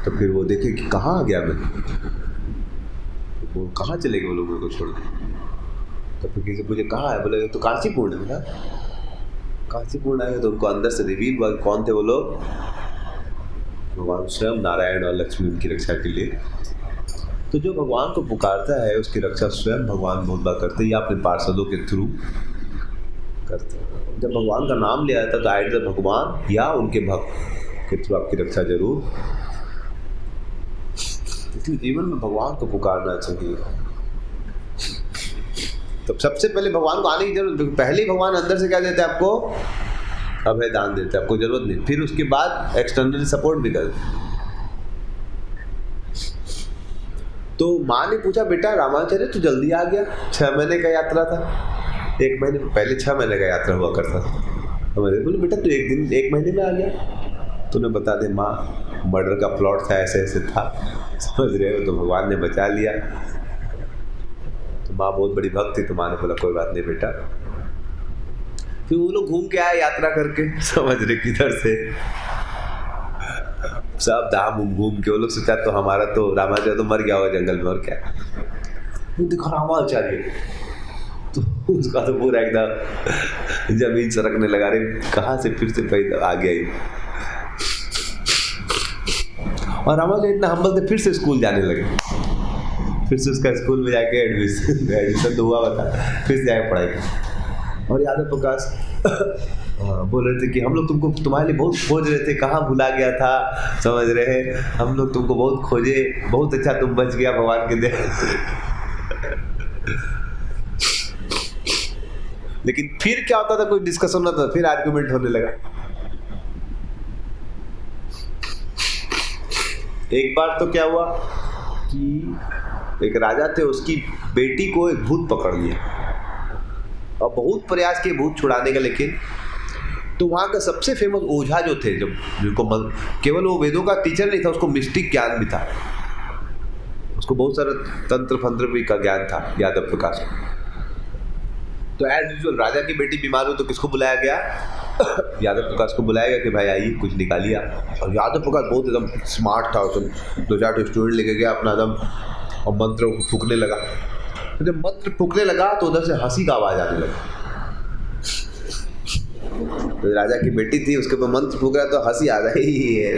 तो फिर वो देखे कि कहाँ आ गया मैं, वो कहाँ चले गए वो लोगों को छोड़ के। तो फिर किसी पूछे कहाँ है? बोले तो कांचीपुर है ना। कांचीपुर आए तो उनको अंदर से रिवील हुआ कौन थे वो लोग। भगवान स्वयं नारायण और लक्ष्मी उनकी रक्षा के लिए। तो जो भगवान को पुकारता है उसकी रक्षा स्वयं भगवान बहुत बार करते हैं या अपने पार्षदों के थ्रू करते हैं। जब भगवान का नाम लिया जाता है तो आइडर भगवान या उनके भक्त के थ्रू आपकी रक्षा जरूर। इसलिए जीवन में भगवान को पुकारना चाहिए। तो सबसे पहले भगवान को आने की जरूरत, पहले ही भगवान अंदर से क्या देते हैं आपको? अभय दान देते हैं, आपको जरूरत नहीं। फिर उसके बाद एक्सटर्नली सपोर्ट भी करते। तो माँ ने पूछा बेटा रामाचार्य तू जल्दी आ गया, 6 महीने का यात्रा था। 1 महीने पहले 6 महीने का यात्रा हुआ करता था। तो मैंने बोले बेटा तू 1 महीने में आ गया। तूने बता दे माँ, मर्डर का प्लॉट था, ऐसे ऐसे था, समझ रहे हो। तो भगवान ने बचा लिया। तो माँ बहुत बड़ी भक्त थी, तो माँ ने बोला कोई बात नहीं बेटा। फिर वो लोग घूम के आए यात्रा करके, समझ रहे किधर से सब धाम घूम के। वो लोग सोचा तो हमारा तो रामाचार्य तो मर गया होगा जंगल में, और क्या। देखो रामाचार्य, तो उसका तो पूरा एकदम जमीन सरकने लगा। रे कहाँ से फिर से पैदा आ गया ये। और रामाचार्य इतना हम्बल थे, फिर से स्कूल जाने लगे। फिर से उसका स्कूल में जाके एडमिशन तो हुआ बता, फिर से जाके पढ़ाई। और यादव प्रकाश बोल रहे थे कि हम लोग तुमको तुम्हारे लिए बहुत खोज रहे थे, कहाँ भुला गया था, समझ रहे हैं। हम लोग तुमको बहुत खोजे, बहुत अच्छा तुम बच गया भगवान के दे। लेकिन फिर क्या होता था, कोई डिस्कशन होता था, फिर आर्गुमेंट होने लगा। एक बार तो क्या हुआ कि एक राजा थे, उसकी बेटी को एक भूत पकड़ लिया और बहुत प्रयास किए भूत छुड़ाने का, लेकिन तो वहाँ का सबसे फेमस ओझा जो थे, जब जिनको केवल वो वेदों का टीचर नहीं था, उसको मिस्टिक ज्ञान भी था, उसको बहुत सारा तंत्र फंत्र भी का ज्ञान था, यादव प्रकाश को। तो एज यूजुअल राजा की बेटी बीमार हुई तो किसको बुलाया गया? यादव प्रकाश को बुलाया गया कि भाई आइए कुछ निकालिए आप। और यादव प्रकाश बहुत एकदम स्मार्ट था, उसने 2-4 स्टूडेंट लेके गया अपना एकदम, और मंत्र फूकने लगा। तो जब मंत्र फूकने लगा तो उधर से हंसी का आवाज़ आने लगा। तो राजा की बेटी थी, उसके ऊपर मंत्र फूक रहा तो हंसी आ रही है।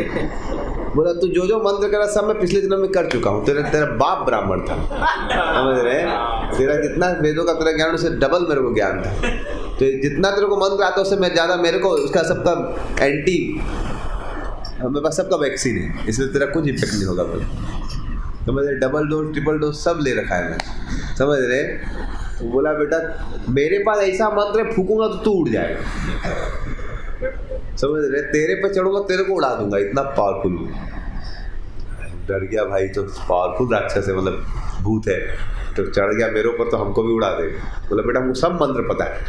बोला तू जो जो मंत्र कर रहा सब मैं पिछले जन्म में कर चुका हूँ, तेरा बाप ब्राह्मण था, समझ रहे? तेरा जितना वेदों का तेरा ज्ञान उससे डबल मेरे को ज्ञान था, तो जितना तेरे को मंत्र आता है उससे मैं ज़्यादा, मेरे को उसका सबका एंटी, मेरे पास सबका वैक्सीन है, इसलिए तेरा कुछ इफेक्ट नहीं होगा। बोले समझ रहे? डबल डोज ट्रिपल डोज सब ले रखा है मैं, समझ रहे? तो बोला बेटा मेरे पास ऐसा मंत्र है, फूकूंगा तो तू उड़ जाएगा, समझ रहे? तेरे पे चढ़ूंगा तेरे को उड़ा दूंगा, इतना पावरफुल हूँ। डर गया भाई, तो पावरफुल राक्षस है, मतलब भूत है, तो चढ़ गया मेरे ऊपर तो हमको भी उड़ा दे। बोला बेटा हमको सब मंत्र पता है,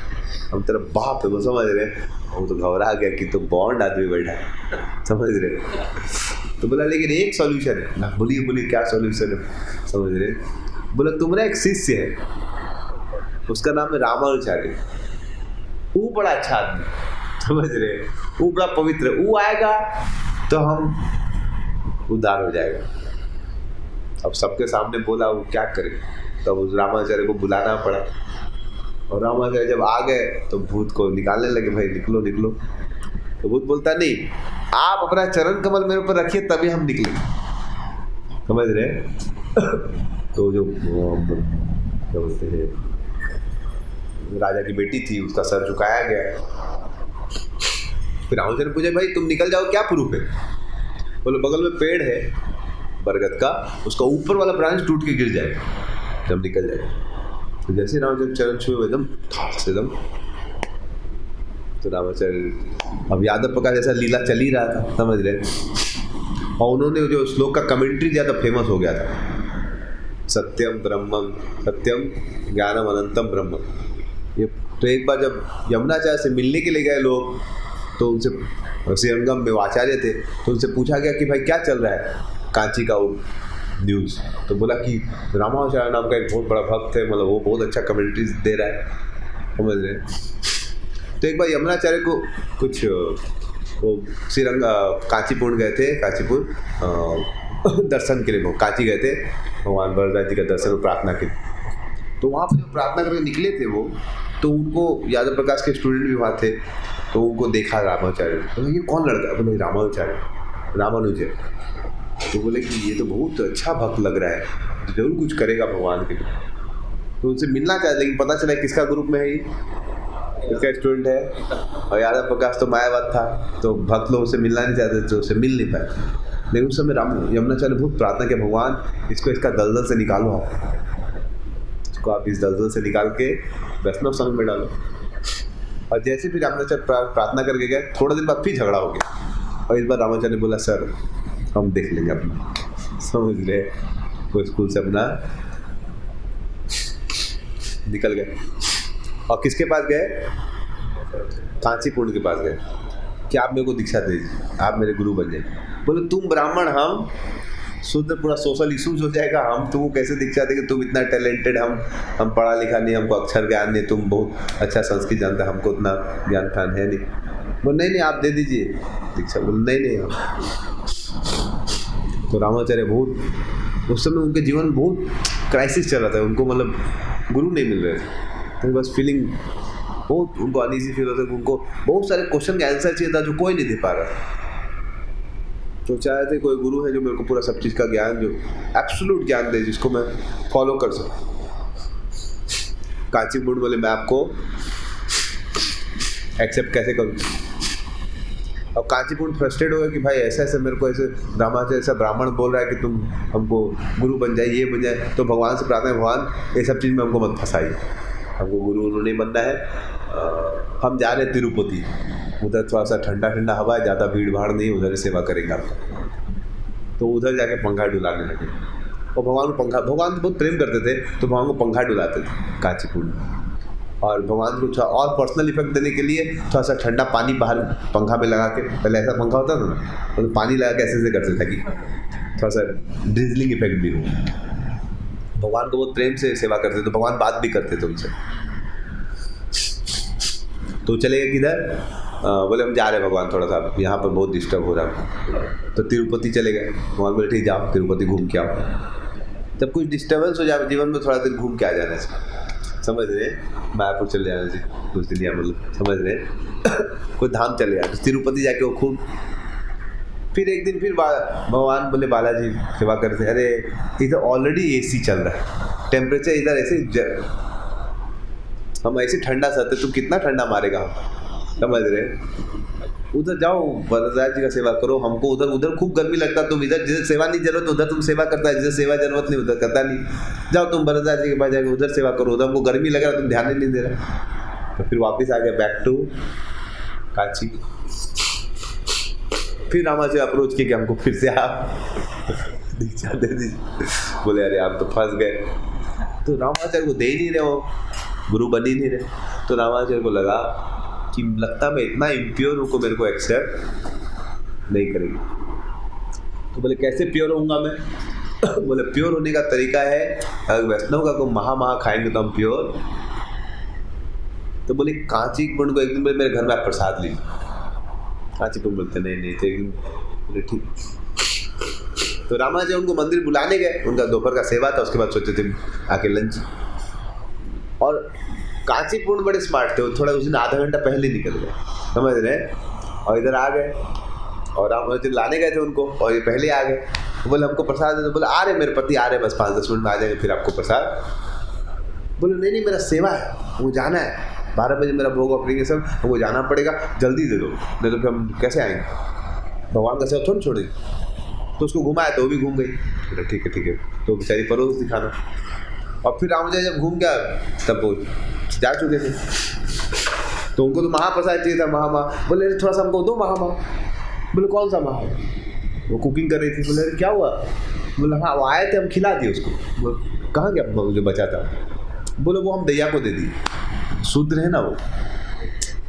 हम तेरा बाप है, वो समझ रहे? वो तो घबरा गया कि तो बॉन्ड आदमी बैठा है, समझ रहे? तो बोला लेकिन एक सॉल्यूशन है ना। बोलिए क्या सॉल्यूशन है, समझ रहे? बोला तुम्हारा एक शिष्य है, उसका नाम है रामानुचार्य, वो बड़ा अच्छा आदमी, समझ रहे? वो बड़ा पवित्र, वो आएगा तो हम उद्धार हो जाएगा। अब सबके सामने बोला, वो क्या करे? तब उस रामाचार्य को बुलाना पड़ा, और रामाचार्य जब आ गए तो भूत को निकालने लगे, भाई निकलो निकलो। तो भूत बोलता नहीं, आप अपना चरण कमल मेरे ऊपर रखिए तभी हम निकले, समझ रहे? तो जो क्या बोलते हैं, राजा की बेटी थी, उसका सर झुकाया गया। फिर रामाचार्य पूछे भाई तुम निकल जाओ, क्या प्रूफ है? बोले बगल में पेड़ है बरगद का, उसका ऊपर वाला ब्रांच टूट के गिर जाएगा जब निकल जाएगा। तो जैसे रामाचार्य चरण छुए एकदम एकदम, तो रामाचार्य, अब यादव प्रकाश जैसा लीला चल ही रहा था, समझ रहे? और उन्होंने जो श्लोक का कमेंट्री दिया था फेमस हो गया था, सत्यम ब्रह्मम सत्यम ज्ञानम अनंतम ब्रह्म। ये तो एक बार जब यमुनाचार्य से मिलने के लिए गए लोग, तो उनसे श्रीरंगम में आचार्य थे, तो उनसे पूछा गया कि भाई क्या चल रहा है कांची का वो न्यूज़? तो बोला कि रामानुचार्य नाम का एक बहुत बड़ा भक्त है, मतलब वो बहुत अच्छा कमेंट्रीज दे रहा है, समझ रहे? तो एक बार यमुनाचार्य को कुछ वो श्रीरंग कांचीपुर गए थे, कांचीपुर दर्शन के लिए, वो कांची गए थे भगवान वरदाजी का दर्शन और प्रार्थना के। तो वहाँ पर जो प्रार्थना करके निकले थे वो, तो उनको यादव प्रकाश के स्टूडेंट भी वहाँ थे, तो उनको देखा रामाचार्य, तो ये कौन लड़का? बोले रामानुज है। तो बोले कि ये तो बहुत अच्छा भक्त लग रहा है, जरूर कुछ करेगा भगवान के लिए। तो उनसे मिलना चाहते, लेकिन पता चला किसका ग्रुप में है ये, किसका स्टूडेंट है। और यादव प्रकाश तो मायावाद था, तो भक्त लोग उससे मिलना नहीं चाहते, तो उससे मिल नहीं पाए। लेकिन उस समय यमुनाचार्य बहुत प्रार्थना किया, भगवान इसको इसका दलदल से निकालो, इसको आप इस दलदल से निकाल के वैष्णव संघ में डालो। और जैसे फिर रामाचार्य प्रार्थना करके गए, थोड़ा दिन बाद फिर झगड़ा हो गया, और इस बार रामाचार्य ने बोला सर हम देख लेंगे अपना, समझ रहे? वो स्कूल से अपना निकल गए। और किसके पास गए? कांचीपुर के पास गए कि आप मेरे को दीक्षा दे दीजिए, आप मेरे गुरु बन जाइए। बोले तुम ब्राह्मण, हम शुद्ध, पूरा सोशल इशूज हो जाएगा, हम तुमको कैसे दीक्षा देंगे? तुम इतना टैलेंटेड, हम पढ़ा लिखा नहीं, हमको अक्षर ज्ञान नहीं, तुम बहुत अच्छा संस्कृत जानते, हमको उतना ज्ञान फान है नहीं। बोले नहीं आप दे दीजिए दीक्षा। बोले नहीं हम। तो रामाचार्य बहुत, उस समय उनके जीवन में बहुत क्राइसिस चल रहा था, उनको मतलब गुरु नहीं मिल रहे थे, तो बस फीलिंग बहुत उनको अनईजी फील होता था, उनको बहुत सारे क्वेश्चन का आंसर चाहिए था जो कोई नहीं दे पा रहा। तो चाहे थे कोई गुरु है जो मेरे को पूरा सब चीज़ का ज्ञान, जो एब्सोल्यूट ज्ञान दे, जिसको मैं फॉलो कर सकूँ। कांचीपुर बोले मैं आपको एक्सेप्ट कैसे करूँ? और कांचीपुर फ्रस्ट्रेट हो गया कि भाई ऐसा ऐसा मेरे को, ऐसे रामाचार्य ऐसा ब्राह्मण बोल रहा है कि तुम हमको गुरु बन जाए, ये बन जाए। तो भगवान से प्रार्थना, भगवान ये सब चीज़ में हमको मत फंसाइए, हमको गुरु नहीं बनना है। हम जा रहे तिरुपति, उधर थोड़ा सा ठंडा ठंडा हवा है, ज़्यादा भीड़ भाड़ नहीं, उधर सेवा करेंगे आपका। तो उधर जाके पंखा डुलाने लगे, और भगवान को भगवान तो बहुत प्रेम करते थे, तो भगवान को पंखा डुलाते थे कांचीपुर में। और भगवान को थोड़ा और पर्सनल इफेक्ट देने के लिए थोड़ा सा ठंडा पानी बाहर पंखा में लगा के, पहले ऐसा पंखा होता था ना, तो पानी लगा के ऐसे करते ताकि थोड़ा सा ड्रिजलिंग इफेक्ट भी हो। भगवान को बहुत प्रेम से सेवा करते तो भगवान बात भी करते थे उनसे। तो चले गए किधर, बोले हम जा रहे हैं भगवान, थोड़ा सा यहाँ पर बहुत डिस्टर्ब हो रहा है। तो तिरुपति चले गए। भगवान बोले ठीक जाओ तिरुपति घूम के आओ। जब कुछ डिस्टर्बेंस हो जाए जीवन में, थोड़ा दिन घूम के आ जाना चाहिए, समझ रहे, मायापुर चले जाना चाहिए कुछ दिन, या मतलब समझ रहे कोई धाम चले जाए तो तिरुपति जाके वो खूब। फिर एक दिन फिर भगवान बोले बालाजी सेवा करते, अरे इधर ऑलरेडी एसी चल रहा है, टेम्परेचर इधर ऐसे हम ऐसे ठंडा सहते, तुम कितना ठंडा मारेगा हम, समझ रहे। उधर जाओ वरदास जी का सेवा करो, हमको उधर खूब गर्मी लगता, तुम इधर जिधर सेवा नहीं जरूरत उधर तुम सेवा करता है, जिधर सेवा जरूरत नहीं उधर करता नहीं, जाओ तुम वरदास जी के पास जाकर उधर सेवा करो, उधर हमको गर्मी लग रहा तुम ध्यान ही नहीं दे रहा। तो फिर वापस आ गया बैक टू कांची। फिर रामा से अप्रोच किया कि हमको फिर से आप दीक्षा दे दीजिए। बोले अरे आप तो फंस गए, तो रामाचार्य को दे ही नहीं रहे, वो गुरु बन ही नहीं रहे। तो रामाचार्य को लगा कि लगता मैं इतना इम्प्योर हूँ को मेरे को एक्सेप्ट नहीं करेगी। तो बोले कैसे प्योर होऊंगा मैं? बोले प्योर होने का तरीका है, अगर वैष्णव का को महा खाएंगे तो हम प्योर। तो बोले कांची पुण्य को एक दिन मेरे घर में आप प्रसाद लीजिए। कांची पुण्य बोलते नहीं चाहिए। बोले ठीक। तो रामाचार्य उनको मंदिर बुलाने गए, उनका दोपहर का सेवा था, उसके बाद सोचे थे आके लंच। और कांची पूर्ण बड़े स्मार्ट थे, वो थोड़ा उस दिन आधा घंटा पहले निकल गए, समझ रहे, और इधर आ गए और रामाचार्य लाने गए थे उनको, और ये पहले आ गए। तो बोले हमको प्रसाद दे दो। बोले आ रहे मेरे पति आ रहे, बस 5-10 मिनट में आ जाएंगे फिर आपको प्रसाद। बोले नहीं मेरा सेवा है, वो जाना है, 12 बजे मेरा भोग ऑफरिंग है सब, हमको जाना पड़ेगा, जल्दी दे दो, नहीं तो फिर हम कैसे आएंगे, भगवान का सेवा थोड़ी छोड़ेंगे। तो उसको घुमाया तो वो भी घूम गई। बोले ठीक है, तो बेचारी परोस दिखाना। और फिर रामाचार्य जब घूम गया तब वो जा चुके थे, तो उनको तो महाप्रसाद चाहिए था, महा। बोले थोड़ा सा हमको दो महा। बोले कौन सा महा? वो कुकिंग कर रही थी। बोले क्या हुआ? बोले हाँ वो आए थे, हम खिला दिए उसको। बोले कहाँ गया जो बचा था? बोले वो हम दैया को दे दिए, शुद्र है ना वो,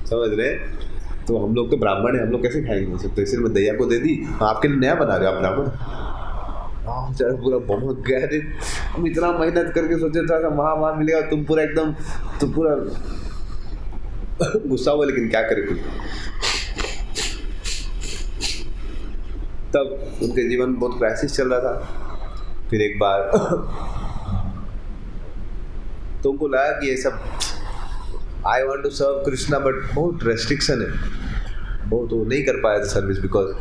समझ रहे। तो हम लोग तो ब्राह्मण है, हम लोग कैसे खाएंगे, तो इसलिए मैं दैया को दे दी। आपके लिए नया बना रहे हो आप ब्राह्मण? चलो पूरा बहुत गहरे, हम इतना मेहनत करके सोचे था महा मिलेगा, तुम पूरा एकदम, तुम पूरा गुस्सा हुआ, लेकिन क्या करे कुछ। तब उनके जीवन में बहुत क्राइसिस चल रहा था। फिर एक बार तो उनको लगा कि ये सब I want to serve Krishna, but बहुत रेस्ट्रिक्शन है, बहुत वो नहीं कर पाया था सर्विस, बिकॉज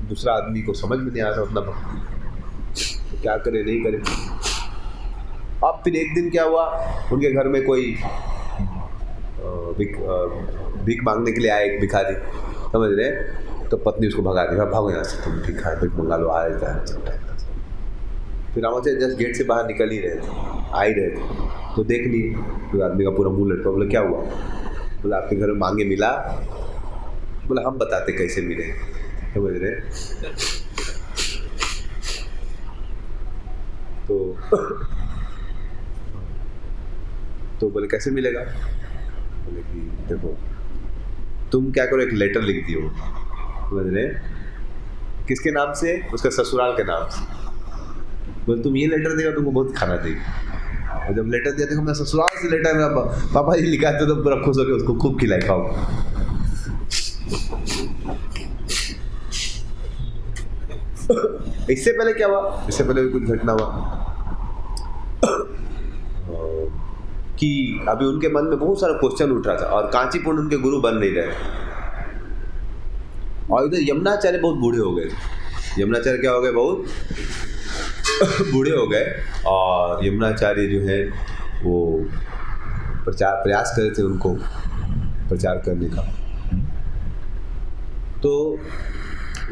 दूसरा आदमी को समझ में नहीं आ रहा उतना, तो क्या करे नहीं करे। अब फिर एक दिन क्या हुआ, उनके घर में कोई भीख मांगने के लिए आया एक भिखारी, समझ रहे। तो पत्नी उसको भगा दी, भागो यहाँ से, तुम भीख मंगा लो, आ जाता है। फिर रामाचार्य जस्ट गेट से बाहर निकल ही रहे थे, आ ही रहे थे, तो देख लिए तो आदमी का पूरा मुंह लटका। बोले क्या हुआ? बोले आपके घर में मांगे मिला। बोले हम बताते कैसे मिले, समझ रहे। तो बोले कैसे मिलेगा? बोले कि देखो तुम क्या करो, एक लेटर लिख दियो, समझ रहे, किसके नाम से? उसका ससुराल के नाम से। बोले तुम ये लेटर देगा तुमको बहुत खाना देगी। और जब लेटर दिया, देखो मैं ससुराल से लेटर मेरा पापा जी लिखा तो पूरा खुश होकर उसको खूब खिलाई खाओ। इससे पहले क्या हुआ, इससे पहले भी कुछ घटना हुआ कि अभी उनके मन में बहुत सारा क्वेश्चन उठ रहा था, और कांचीपुर उनके गुरु बन नहीं रहे, और इधर यमुनाचार्य बहुत बूढ़े हो गए। यमुनाचार्य क्या हो गए, बहुत बूढ़े हो गए, और यमुनाचार्य जो है वो प्रयास कर रहे थे उनको प्रचार करने का। तो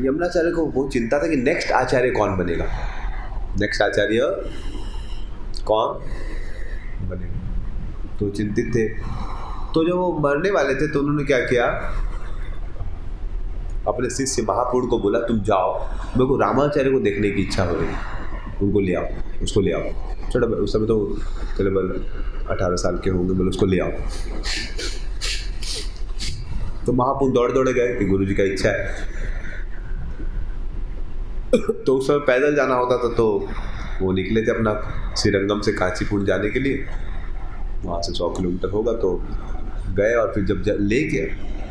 यमुनाचार्य को बहुत चिंता था कि नेक्स्ट आचार्य कौन बनेगा, नेक्स्ट आचार्य कौन बनेगा, तो चिंतित थे। तो जब वो मरने वाले थे तो उन्होंने क्या किया, अपने शिष्य महापूर्ण को बोला तुम जाओ, मेरे को रामाचार्य को देखने की इच्छा हो रही। उनको ले आओ, उसको ले आओ। छोटा उस समय तो करीबन 18 साल के होंगे, बोले उसको ले आओ। तो महापुरुष दौड़ दौड़े गए कि गुरु जी का इच्छा है। तो उस समय पैदल जाना होता था, तो वो निकले थे अपना श्रीरंगम से कांचीपुरम जाने के लिए। वहाँ से 100 किलोमीटर होगा। तो गए और फिर जब लेके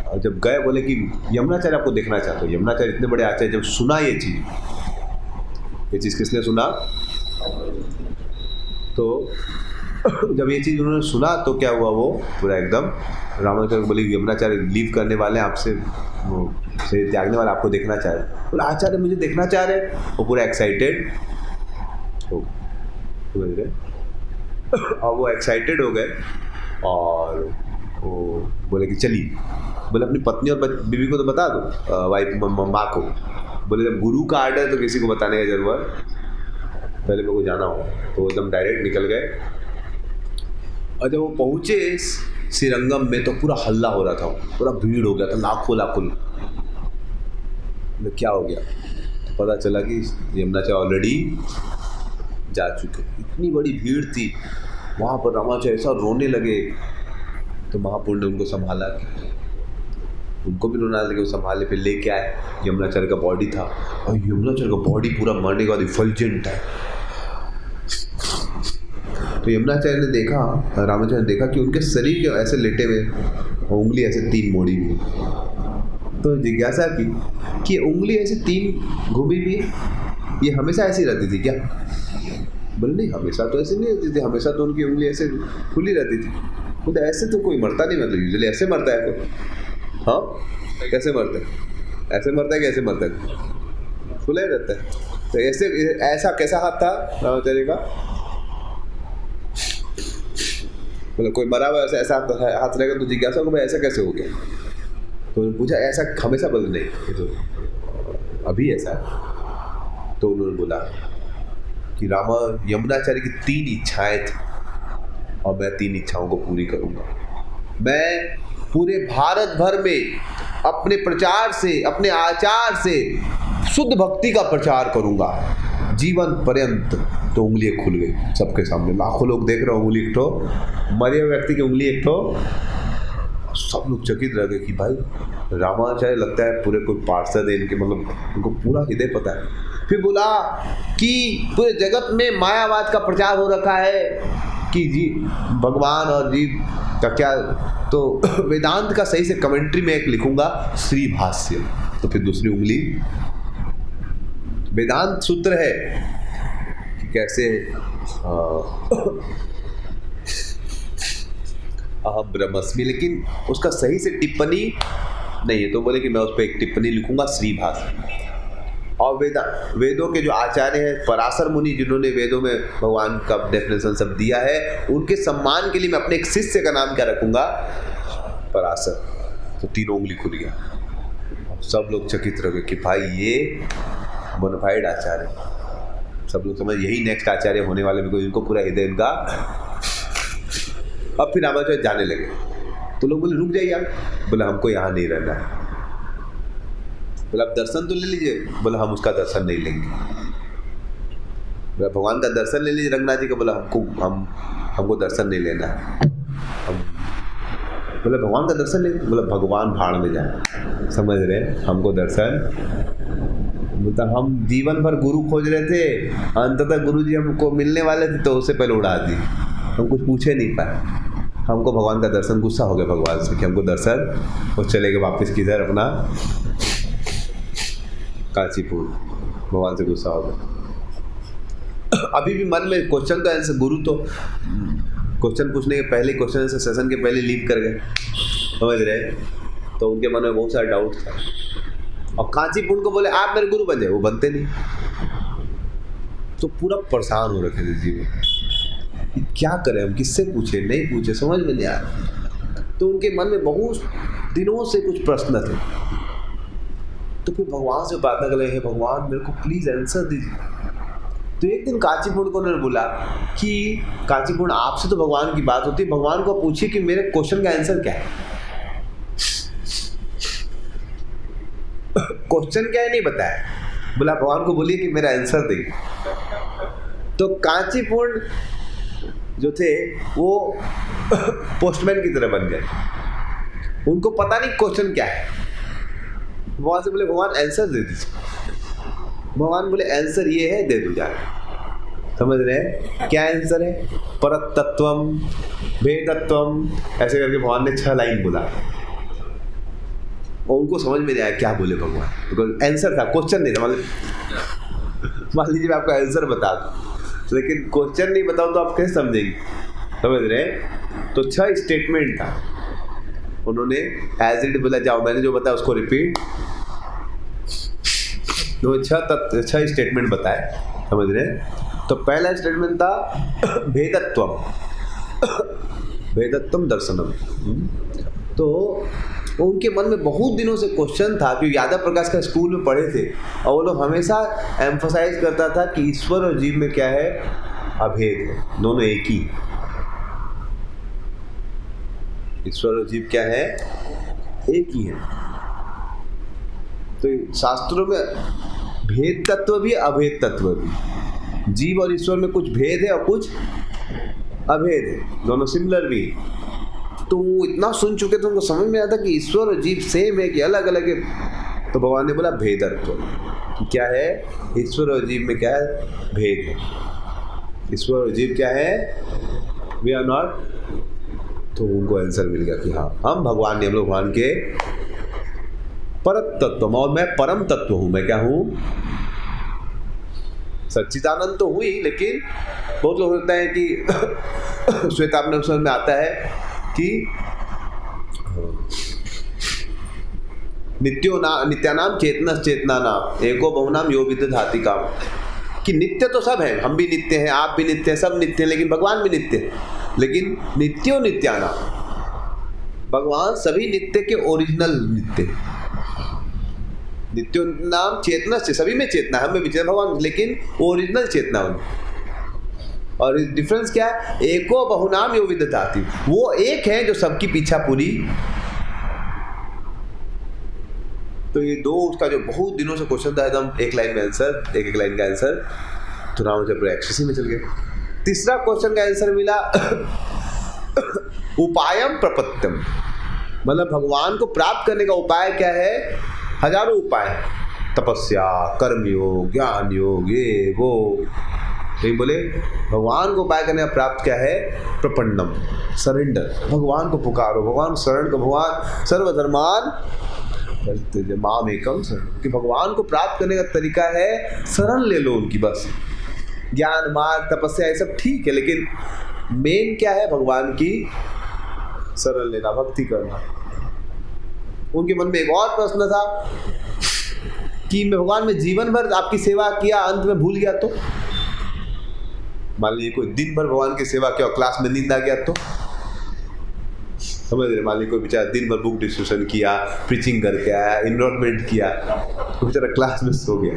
और जब गए बोले कि यमुनाचार्य आपको देखना चाहते हो। यमुनाचार्य इतने बड़े आचार्य, जब सुना ये चीज़ किसने सुना? तो जब ये चीज़ उन्होंने सुना तो क्या हुआ, वो पूरा एकदम रामाचार्य बोले यमुनाचार्य लीव करने वाले हैं आपसे, वो से त्यागने वाले आपको देखना चाह रहे। बोला आचार्य मुझे देखना चाह रहे। वो पूरा एक्साइटेड हो गए और वो एक्साइटेड हो गए और वो बोले कि चलिए। बोले अपनी पत्नी और बीवी को तो बता दो, वाइफ माँ को। बोले जब गुरु का आर्डर है तो किसी को बताने का जरूरत, पहले मेरे को जाना हो। तो एकदम डायरेक्ट निकल गए। और जब वो पहुँचे श्रीरंगम में तो पूरा हल्ला हो रहा था, पूरा भीड़ हो गया था, लाखों। क्या हो गया? तो पता चला कि यमुनाचार्य ऑलरेडी जा चुके। इतनी बड़ी भीड़ थी वहाँ पर, रामाचार्य ऐसा रोने लगे। तो महापुरुष ने उनको संभाला, उनको भी रोना लगे, वो संभाले। फिर लेके आए। यमुनाचार्य का बॉडी था और यमुनाचार्य का बॉडी पूरा मरने के बाद इफल्जेंट है। तो यमुनाचार्य ने देखा, रामाचार्य ने देखा कि उनके शरीर के ऐसे लेटे हुए, उंगली ऐसे 3 मोड़ी हुई। तो जिज्ञासा की कि उंगली ऐसे 3 घूमी हुई, ये हमेशा ऐसी रहती थी क्या? बोले नहीं, हमेशा तो ऐसे नहीं रहती थी, हमेशा तो उनकी उंगली ऐसे खुली रहती थी। तो ऐसे तो कोई मरता नहीं, मतलब यूजुअली ऐसे मरता है कोई। हाँ, कैसे मरता है? ऐसे मरता है कि ऐसे मरता है? खुला ही रहता है। तो ऐसा कैसा हाथ था रामाचार्य का? मतलब कोई मरा हुआ ऐसा हाथ रहेगा। तो जिज्ञासा को भाई ऐसा कैसे हो गया? तो उन्होंने पूछा ऐसा हमेशा बदल नहीं, तो अभी ऐसा है। तो उन्होंने बोला कि यमुनाचार्य की 3 इच्छाएं थी और मैं 3 इच्छाओं को पूरी करूंगा। मैं पूरे भारत भर में अपने प्रचार से, अपने आचार से शुद्ध भक्ति का प्रचार करूंगा जीवन पर्यंत। तो उंगलियां खुल गई सबके सामने, लाखों लोग देख रहे हो, उंगली एक ठो, मरे हुए व्यक्ति की उंगली एक ठो। सब लोग चकित रह गए कि भाई रामाचार्य लगता है पूरे कोई पार्षद है इनके, मतलब उनको पूरा हृदय पता है। फिर बोला कि पूरे जगत में मायावाद का प्रचार हो रखा है कि जी भगवान और जीव का क्या, तो वेदांत का सही से कमेंट्री में एक लिखूंगा श्री भाष्य। तो फिर दूसरी उंगली वेदांत सूत्र है कि कैसे अहम ब्रह्मस्मि, लेकिन उसका सही से टिप्पणी नहीं है। तो बोले कि मैं उस पर एक टिप्पणी लिखूंगा श्री भाष्य। और वेदों के जो आचार्य हैं पराशर मुनि, जिन्होंने वेदों में भगवान का डेफिनेशन सब दिया है, उनके सम्मान के लिए मैं अपने एक शिष्य का नाम क्या रखूंगा? पराशर। तो 3 उंगली खुल गया। सब लोग चकित रह गए कि भाई ये बोनाफाइड आचार्य। सब लोग समझ यही नेक्स्ट आचार्य होने वाले, भी इनको पूरा हृदय इनका। अब फिर रामाचार्य जाने लगे। तो लोग बोले रुक जाइए आप। बोले हमको यहाँ नहीं रहना है। बोला आप दर्शन तो ले लीजिए। बोला हम उसका दर्शन नहीं लेंगे। बोला भगवान का दर्शन ले लीजिए रंगनाथ जी का। बोला हमको दर्शन नहीं लेना है। बोला भगवान का दर्शन ले। बोला भगवान भाड़ में जाए, समझ रहे, हमको दर्शन। बोलता हम जीवन भर गुरु खोज रहे थे, अंततः गुरु जी हमको मिलने वाले थे तो उससे पहले उड़ा दी, हम कुछ पूछे नहीं पाए। हमको भगवान का दर्शन, गुस्सा हो गया भगवान से कि हमको दर्शन। वो चले गए वापस किधर? अपना कांचीपुर। भगवान से गुस्सा हो गया। अभी भी मन में क्वेश्चन का आंसर, गुरु तो क्वेश्चन पूछने के पहले, क्वेश्चन से सेशन के पहले लीव कर गए, समझ रहे। तो उनके मन में बहुत सारा डाउट था। और कांचीपुर को बोले आप मेरे गुरु बन जाए, वो बनते नहीं। तो पूरा परेशान हो रखे थे जीवन, क्या करें हम, किससे पूछे, नहीं पूछे, समझ में नहीं आ रहा। तो उनके मन में बहुत दिनों से कुछ प्रश्न थे। तो फिर भगवान से प्रार्थना कर रहे हैं, भगवान मेरे को प्लीज आंसर दीजिए। तो एक दिन कांचीपुर को उन्होंने बोला कि कांचीपुर आपसे तो भगवान की बात होती है, भगवान को पूछिए कि मेरे क्वेश्चन का आंसर क्या है। क्वेश्चन क्या है नहीं बताया। बोला भगवान को बोलिए कि मेरा आंसर दें। तो कांचीपुर जो थे वो पोस्टमैन की तरह बन गए। उनको पता नहीं क्वेश्चन क्या है। भगवान से बोले भगवान आंसर दे दीजिए। भगवान बोले आंसर ये है, दे दो जाके। समझ रहे हैं क्या आंसर है? परतत्वम, भेदत्वम, ऐसे करके भगवान ने 6 लाइन बोला और उनको समझ में नहीं आया क्या बोले भगवान, बिकॉज आंसर था, क्वेश्चन नहीं था। मान लीजिए मैं आपको आंसर बता दूं, लेकिन क्वेश्चन नहीं बताऊं तो आप कैसे समझेंगे? समझ रहे हैं? तो 6 स्टेटमेंट था। उन्होंने एज इट बोला, जाओ मैंने जो बताया उसको रिपीट। तो 6 स्टेटमेंट बताए। समझ रहे हैं? तो पहला स्टेटमेंट था भेदत्वम, भेदत्वम दर्शनम। तो उनके मन में बहुत दिनों से क्वेश्चन था, क्योंकि यादव प्रकाश का स्कूल में पढ़े थे और वो लोग हमेशा एम्फोसाइज करता था कि ईश्वर और जीव में क्या है? अभेद है, दोनों एक ही। ईश्वर और जीव क्या है? एक ही है। तो शास्त्रों में भेद तत्व भी अभेद तत्व भी, जीव और ईश्वर में कुछ भेद है और कुछ अभेद है, दोनों सिमिलर भी। तो वो इतना सुन चुके थे, उनको समझ में आया था कि ईश्वर और जीव सेम है कि अलग अलग है। तो भगवान ने बोला भेदत्व, कि क्या है? ईश्वर और जीव में क्या है? भेद है। ईश्वर और जीव क्या है? We are not. तो उनको आंसर मिल गया कि हाँ, हम भगवान ने, हम लोग भगवान के परत तत्व, और मैं परम तत्व हूँ। मैं क्या हूँ? सच्चिदानंद तो हुई, लेकिन बहुत लोग होता है कि श्वेतापनिषद में आता है कि नित्यानाम चेतनस चेतनानाम एको बहुनाम यो विदधाति काम, कि नित्य तो सब है, हम भी नित्य हैं, आप भी नित्य हैं, सब नित्य हैं, लेकिन भगवान भी नित्य है। लेकिन नित्यो नित्यानाम, भगवान सभी नित्य के ओरिजिनल नित्य। नित्यो नाम चेतना से, सभी में चेतना है, हमें भी चेतना भगवान, लेकिन ओरिजिनल चेतना उनकी। और डिफरेंस क्या है? एको बहुनाम यो विदधाति, वो एक है जो सबकी पीछा पूरी। तो ये दो उसका जो बहुत दिनों से क्वेश्चन था, एकदम एक लाइन में आंसर, एक लाइन का आंसर, तो रामचंद्र एक्सेसी में चल गए। तीसरा क्वेश्चन का आंसर मिला उपायम प्रपत्यम, मतलब भगवान को प्राप्त करने का उपाय क्या है? हजारों उपाय, तपस्या, कर्मयोग, ज्ञान योग, ये वो। तो बोले भगवान को उपाय करने का प्राप्त क्या है? प्रपन्नम, सरेंडर, भगवान को पुकारो, भगवान शरण को, भगवान सर्वधर्मान माम एकम शरण, कि भगवान को प्राप्त करने का तरीका है शरण ले लो उनकी। बस ज्ञान, मार्ग, तपस्या ये सब ठीक है, लेकिन मेन क्या है? भगवान की शरण लेना, भक्ति करना। उनके मन में एक और प्रश्न था कि मैं भगवान में जीवन भर आपकी सेवा किया, अंत में भूल गया तो? मान लीजिए कोई दिन भर भगवान की सेवा किया और क्लास में नींद आ गया तो? समझ रहे? मान लीजिए कोई बेचारा दिन भर बुक डिस्कशन किया, प्रीचिंग करके आया, इनरोलमेंट किया, तो बेचारा क्लास में सो गया,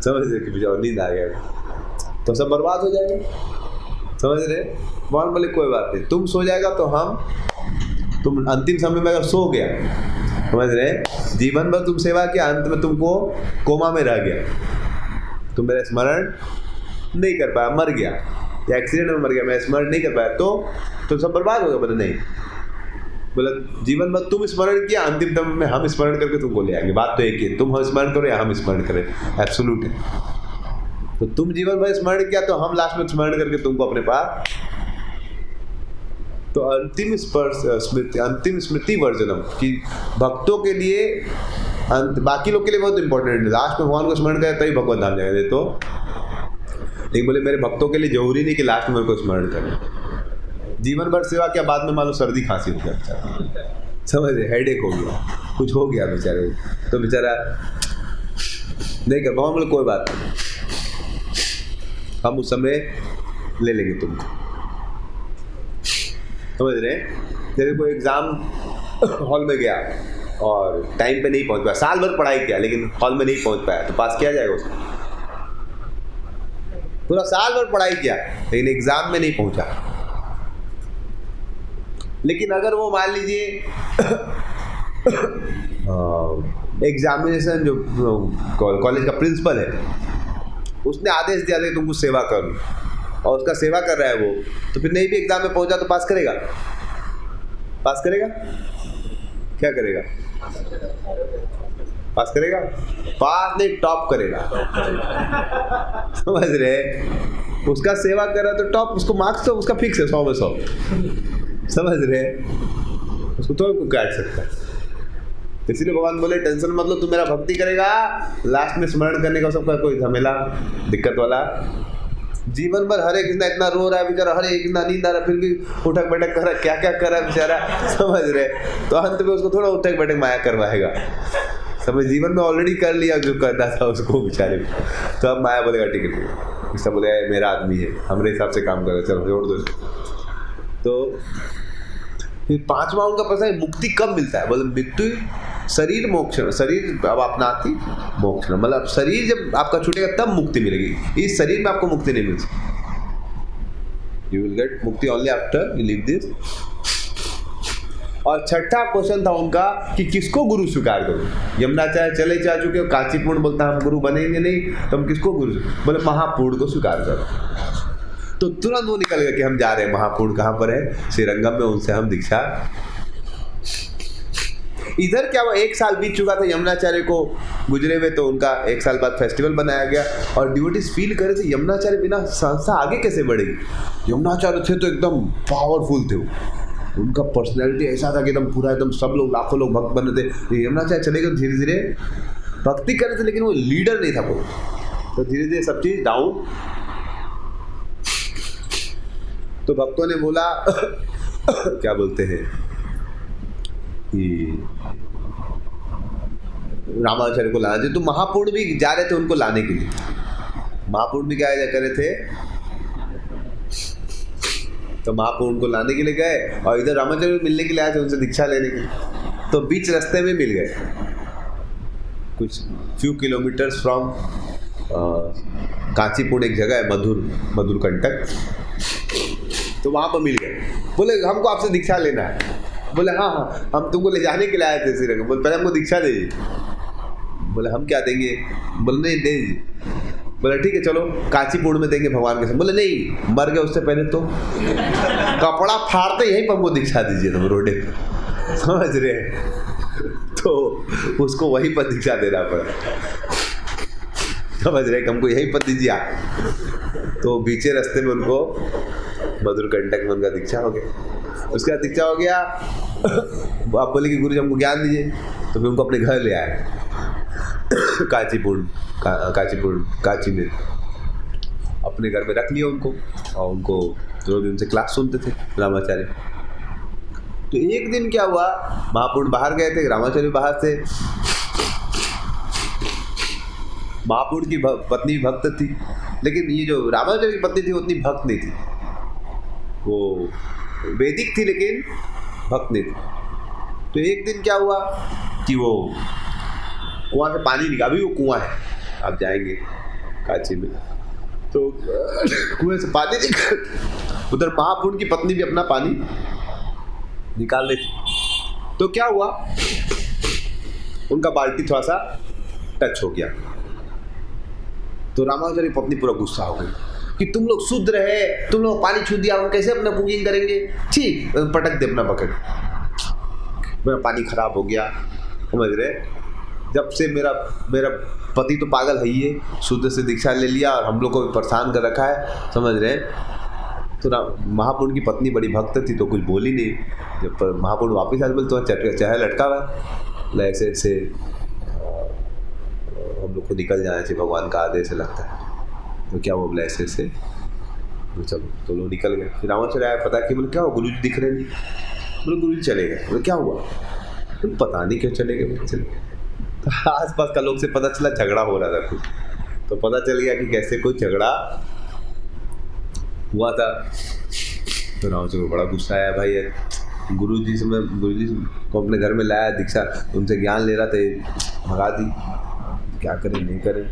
समझ रहे? कि बेचारा नींद आ गया, तो सब बर्बाद हो जाएगा। समझ रहे? भगवान बोले कोई बात नहीं, तुम सो जाएगा तो तुम अंतिम समय में अगर सो गया, समझ रहे? जीवन भर तुम सेवा किया, अंत में तुमको कोमा में रह गया, तुम मेरा स्मरण नहीं कर पाया, मर गया, या एक्सीडेंट में मर गया, मैं स्मरण नहीं कर पाया, तो सब बर्बाद हो गया। बोले नहीं, बोला जीवन भर तुम स्मरण किया, अंतिम दम में हम स्मरण करके तुमको ले आएंगे। बात तो एक ही, तुम हम स्मरण करो या हम स्मरण करें, एब्सोल्यूट है। तो तुम जीवन भर स्मरण किया तो हम लास्ट में स्मरण करके तुमको अपने पास। तो अंतिम स्मृति वर्जनम, कि भक्तों के लिए, बाकी लोग के लिए बहुत इंपॉर्टेंट है, लास्ट में भगवान को स्मरण करें तभी भगवान धाम जाएंगे। तो लेकिन बोले मेरे भक्तों के लिए जरूरी नहीं कि लास्ट में उनको स्मरण करें। जीवन भर सेवा किया, बाद में मान लो सर्दी खांसी हो गया, समझ रहे? हेडेक हो गया, कुछ हो गया बेचारे, तो बेचारा नहीं कर, भगवान बोले कोई बात नहीं, हम उस समय ले लेंगे तुमको। समझ रहे? जैसे कोई एग्जाम हॉल में गया और टाइम पे नहीं पहुंच पाया, साल भर पढ़ाई किया लेकिन हॉल में नहीं पहुंच पाया, तो पास किया जाएगा उसको? पूरा साल भर पढ़ाई किया लेकिन एग्जाम में नहीं पहुंचा। लेकिन अगर वो मान लीजिए एग्जामिनेशन जो कॉलेज का प्रिंसिपल है, उसने आदेश दिया था कि तुम कुछ सेवा करो, और उसका सेवा कर रहा है वो, तो फिर नहीं भी एग्जाम में पहुंचा तो पास करेगा? पास करेगा? क्या करेगा? पास करेगा? पास नहीं, टॉप करेगा। समझ रहे? उसका सेवा कर रहा है तो टॉप, उसको मार्क्स तो उसका फिक्स है 100 में 100। समझ रहे? उसको तो कोई काट सकता है। इसीलिए भगवान बोले टेंशन मत लो, तू मेरा भक्ति करेगा, लास्ट में स्मरण करने का सबका कोई झमेला दिक्कत वाला जीवन भर। हरे कृष्णा इतना रो रहा है बेचारा, हरे कृष्णा नींद आ रहा है, फिर भी उठक बैठक कर रहा है, क्या क्या कर रहा है बेचारा। समझ रहे? तो अंत में उसको थोड़ा उठक बैठक माया करवाएगा। समझ, जीवन में ऑलरेडी कर लिया जो करना था उसको बेचारे। तो अब माया बोलेगा ठीक है, सब बोलेगा मेरा आदमी है, हमारे हिसाब से काम करेगा, चलो जोड़ दो। तो फिर 5वां उनका प्रश्न है, मुक्ति कब मिलता है? बोले मृत्यु शरीर मोक्ष, शरीर अब अपनाती मोक्ष, मतलब शरीर जब आपका छूटेगा तब मुक्ति मिलेगी, इस शरीर में आपको मुक्ति नहीं मिल सकती। यू विल गेट मुक्ति only after you leave this. और छठा क्वेश्चन था उनका कि किसको गुरु स्वीकार करूं? यमुनाचार्य चले जा चुके हो, कांचीपूर्ण बोलता हम गुरु बनेंगे नहीं, तो हम किसको गुरु? बोले महापूर्ण को स्वीकार करो। तो तुरंत वो निकल गया कि हम जा रहे हैं, महापूर्ण कहाँ पर है? श्रीरंगम में, उनसे हम दीक्षा। इधर क्या हुआ, 1 साल बीत चुका था यमुनाचार्य को गुजरे हुए, तो उनका 1 साल बाद फेस्टिवल बनाया गया और डिवोटीज फील कर रहे थे यमुनाचार्य बिना संस्था आगे कैसे बढ़ेगी। यमुनाचार्य थे तो एकदम पावरफुल थे, उनका पर्सनैलिटी ऐसा था कि एकदम पूरा एकदम सब लोग लाखों लोग भक्त बन रहे थे। यमुनाचार्य चले गए, धीरे धीरे भक्ति कर रहे थे लेकिन वो लीडर नहीं था कोई, तो धीरे धीरे सब चीज डाउन। तो भक्तों ने बोला क्या बोलते हैं कि रामाचार्य को लाना चाहिए। तो महापूर्ण भी जा रहे थे उनको लाने के लिए। महापूर्ण भी क्या कर रहे थे, तो महापूर्ण को लाने के लिए गए और इधर रामाचार्य मिलने के लिए आए थे, उनसे दीक्षा लेने के लिए। तो बीच रास्ते में मिल गए, कुछ फ्यू किलोमीटर्स फ्रॉम कांचीपुर एक जगह है मधुर कंटक, तो वहाँ पर मिल गए। बोले हमको आपसे दीक्षा लेना है। बोले हाँ हम तुमको ले जाने के लिए आए थे श्रीरंगम। बोले पहले हमको दीक्षा दे दीजिए। बोले हम क्या देंगे? बोले नहीं दे दीजिए। बोले ठीक है चलो कांचीपुर में देंगे भगवान के साथ। बोले नहीं, मर गए उससे पहले तो कपड़ा फाड़ते यहीं पर हमको दीक्षा दीजिए तुम रोडे पे। समझ रहे? तो उसको वहीं पर दीक्षा देना पड़ा। समझ रहे? हमको यहीं पर दीजिए आप। तो बीचे रास्ते में उनको मधुर कंटक में उनका दीक्षा हो गया। उसके बाद दीक्षा हो गया, आप बोले कि गुरु जी हमको ज्ञान दीजिए, तो फिर उनको अपने घर ले आए कांची में अपने घर में रख लिया उनको, और उनको रोज उनसे क्लास सुनते थे रामाचार्य। तो एक दिन क्या हुआ, महापूर्ण बाहर गए थे, रामाचार्य बाहर से। महापूर्ण की पत्नी भक्त थी, लेकिन ये जो रामाचार्य की पत्नी थी उतनी भक्त नहीं थी। वो वैदिक थी लेकिन भक्त नहीं थी। तो एक दिन क्या हुआ कि वो कुआं से पानी निकाल, अभी वो कुआं है, आप जाएंगे कांची में तो कुएं से पानी निकाल, उधर महापूर्ण की पत्नी भी अपना पानी निकाल रही थी। तो क्या हुआ, उनका बाल्टी थोड़ा सा टच हो गया। तो रामाचार्य की पत्नी पूरा गुस्सा हो गई कि तुम लोग शुद्र है, तुम लोग पानी छू दिया, हम कैसे अपना कुकिंग करेंगे। ठीक, पटक दे अपना बकेट, मेरा पानी खराब हो गया। समझ रहे? जब से मेरा पति तो पागल है ही है, शुद्ध से दीक्षा ले लिया और हम लोग को परेशान कर रखा है। समझ रहे? तो महापूर्ण की पत्नी बड़ी भक्त थी तो कुछ बोली नहीं। जब महापूर्ण वापिस आए बोले तो चेहरा लटका हुआ, ऐसे ऐसे हम लोग को निकल जाना चाहिए, भगवान का आदेश लगता है। तो क्या वो बोला ऐसे ऐसे, चलो तो लोग निकल गए। फिर रामाचार्य आया, पता कि बोले क्या हुआ, गुरु जी दिख रहे नहीं। बोले गुरु जी चले गए। बोले क्या हुआ? बोले पता नहीं क्यों चले गए। चले गए तो आसपास का लोग से पता चला झगड़ा हो रहा था कुछ, तो पता चल गया कि कैसे कोई झगड़ा हुआ था। तो रामाचार्य को बड़ा गुस्सा आया, भाई गुरु जी को अपने घर में लाया, दीक्षा उनसे ज्ञान ले रहा था, भगा दी, क्या करें नहीं करें।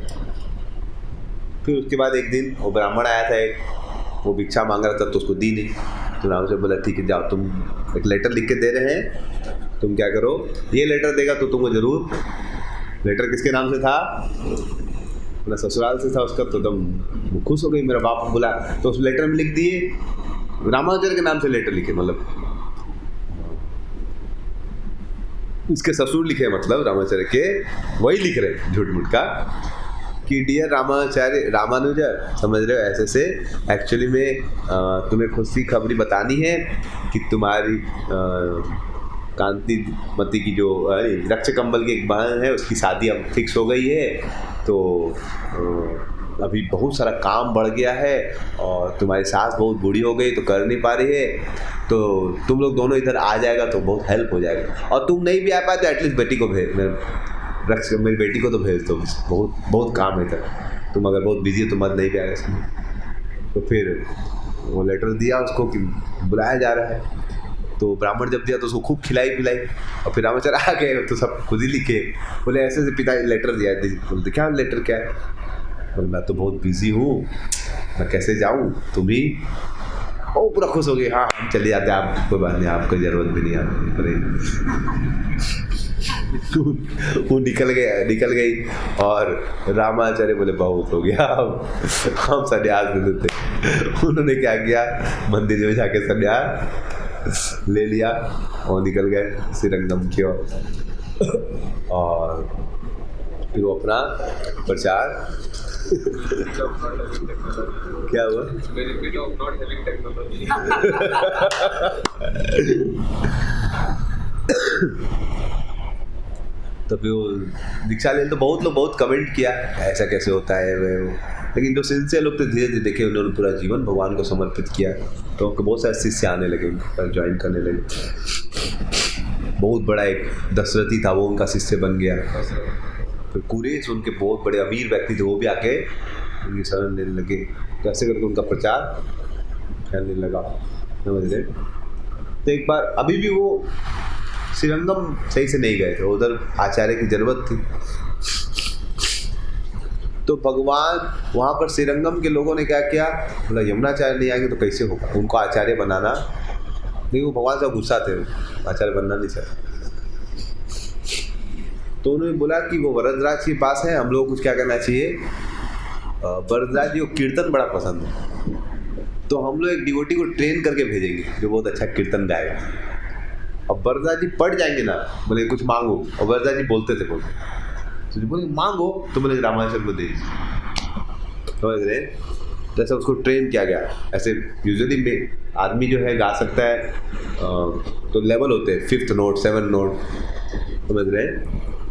फिर उसके बाद एक दिन वो ब्राह्मण आया था, एक वो भिक्षा मांग रहा था तो उसको दी नहीं। तो राम से बोला ठीक है जाओ, तुम एक लेटर लिख के दे रहे हैं, तुम क्या करो, ये लेटर देगा तो तुमको जरूर। लेटर किसके नाम से था? अपना ससुराल से था उसका, तो एकदम खुश हो गई। मेरा बाप बोला तो उस लेटर में लिख दिए रामानुजर के नाम से लेटर लिखे, मतलब इसके ससुर लिखे, मतलब रामाचार्य के वही लिख रहे झूठ मूठ का कि डियर रामानुजर, समझ रहे हो ऐसे से एक्चुअली में तुम्हें खुशी खबरी बतानी है कि तुम्हारी कांतिमती की जो रक्ष कंबल की एक बहन है उसकी शादी अब फिक्स हो गई है। तो अभी बहुत सारा काम बढ़ गया है और तुम्हारी सास बहुत बूढ़ी हो गई तो कर नहीं पा रही है, तो तुम लोग दोनों इधर आ जाएगा तो बहुत हेल्प हो जाएगा। और तुम नहीं भी आ पाए तो एटलीस्ट बेटी को भेज, मेरी बेटी को तो भेज दो, बहुत बहुत काम है इधर, तुम अगर बहुत बिजी हो तो मत नहीं भी आएगा इसमें। तो फिर वो लेटर दिया उसको कि बुलाया जा रहा है। तो ब्राह्मण जब दिया तो उसको खूब खिलाई पिलाई, और फिर रामाचार्य आ गए तो सब खुद ही लिखे, बोले ऐसे ऐसे पिता लेटर दिया है। बोलते क्या लेटर क्या है? बोले मैं तो बहुत बिजी हूँ, मैं कैसे जाऊँ, तुम ही। ओ पूरा खुश हो गए, हाँ हम चले जाते हैं, आप कोई बात नहीं, आपको ज़रूरत भी नहीं वो निकल गई। और रामाचार्य बोले बहुत हो गया, हम संन्यास दे देते। उन्होंने क्या किया, मंदिर में जाके संन्यास ले लिया और निकल गए श्रीरंगम की ओर। और फिर वो अपना प्रचार क्या हुआ, तो फिर वो दीक्षा ले तो बहुत लोग बहुत कमेंट किया ऐसा कैसे होता है वो, लेकिन जो सिंसियर लोग तो धीरे धीरे देखे, उन्होंने पूरा जीवन भगवान को समर्पित किया, तो उनको बहुत सारे शिष्य आने लगे, उन ज्वाइन करने लगे। बहुत बड़ा एक दशरथी था, वो उनका शिष्य बन गया। फिर कुरेश उनके बहुत बड़े अमीर व्यक्ति थे, वो भी आके उनकी शरण लेने लगे। तो ऐसे करके उनका प्रचार फैलने लगा, समझ रहे। तो एक बार अभी भी वो श्रीरंगम सही से नहीं गए थे, उधर आचार्य की जरूरत थी। तो भगवान वहाँ पर श्रीरंगम के लोगों ने क्या किया, बोला यमुनाचार्य नहीं आएंगे तो कैसे होगा, उनको आचार्य बनाना। लेकिन वो भगवान से गुस्सा थे, आचार्य बनना नहीं चाहते। तो उन्होंने बोला कि वो वरदराज के पास है, हम लोग कुछ क्या करना चाहिए। वरदराज जी को कीर्तन बड़ा पसंद है, तो हम लोग एक डिवोटी को ट्रेन करके भेजेंगे जो बहुत अच्छा कीर्तन गाएगा। अब वरदराज जी पढ़ जाएंगे ना, बोले कुछ मांगो, और वरदराज जी बोलते थे, तो बोले मांगो, तो बोले रामानुजर को दे दीजिए, समझ रहे। जैसे उसको ट्रेन किया गया। ऐसे यूजुअली आदमी जो है गा सकता है, तो लेवल होते हैं 5th नोट 7th नोट, समझ रहे।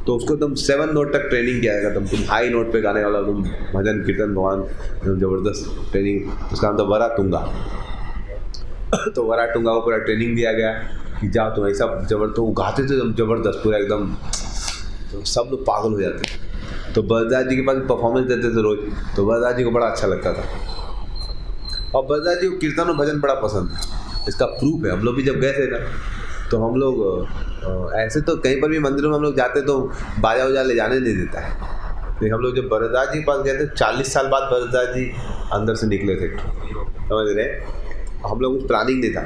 तो उसको एकदम 7 नोट तक ट्रेनिंग किया जाएगा, तुम हाई नोट पे गाने वाला, तुम भजन कीर्तन भगवान ज़बरदस्त ट्रेनिंग। उसका नाम था वरा टुंगा। तो वरा टुंगा को पूरा ट्रेनिंग दिया गया कि जाओ तुम ऐसा जबरदस्त, वो गाते थे ज़बरदस्त पूरा एकदम, तो सब लोग पागल हो जाते। तो वरदास जी के पास परफॉर्मेंस देते थे रोज, तो वरदास जी को बड़ा अच्छा लगता था। और वरदास जी को कीर्तन और भजन बड़ा पसंद था। इसका प्रूफ है, हम लोग भी जब गए थे ना, तो हम लोग ऐसे तो कहीं पर भी मंदिरों में हम लोग जाते तो बाजा वजा ले जाने नहीं देता है, लेकिन हम लोग जब वरदास जी के पास गए थे 40 साल बाद वरदास जी अंदर से निकले थे, समझ रहे। हम लोग कुछ प्लानिंग नहीं था,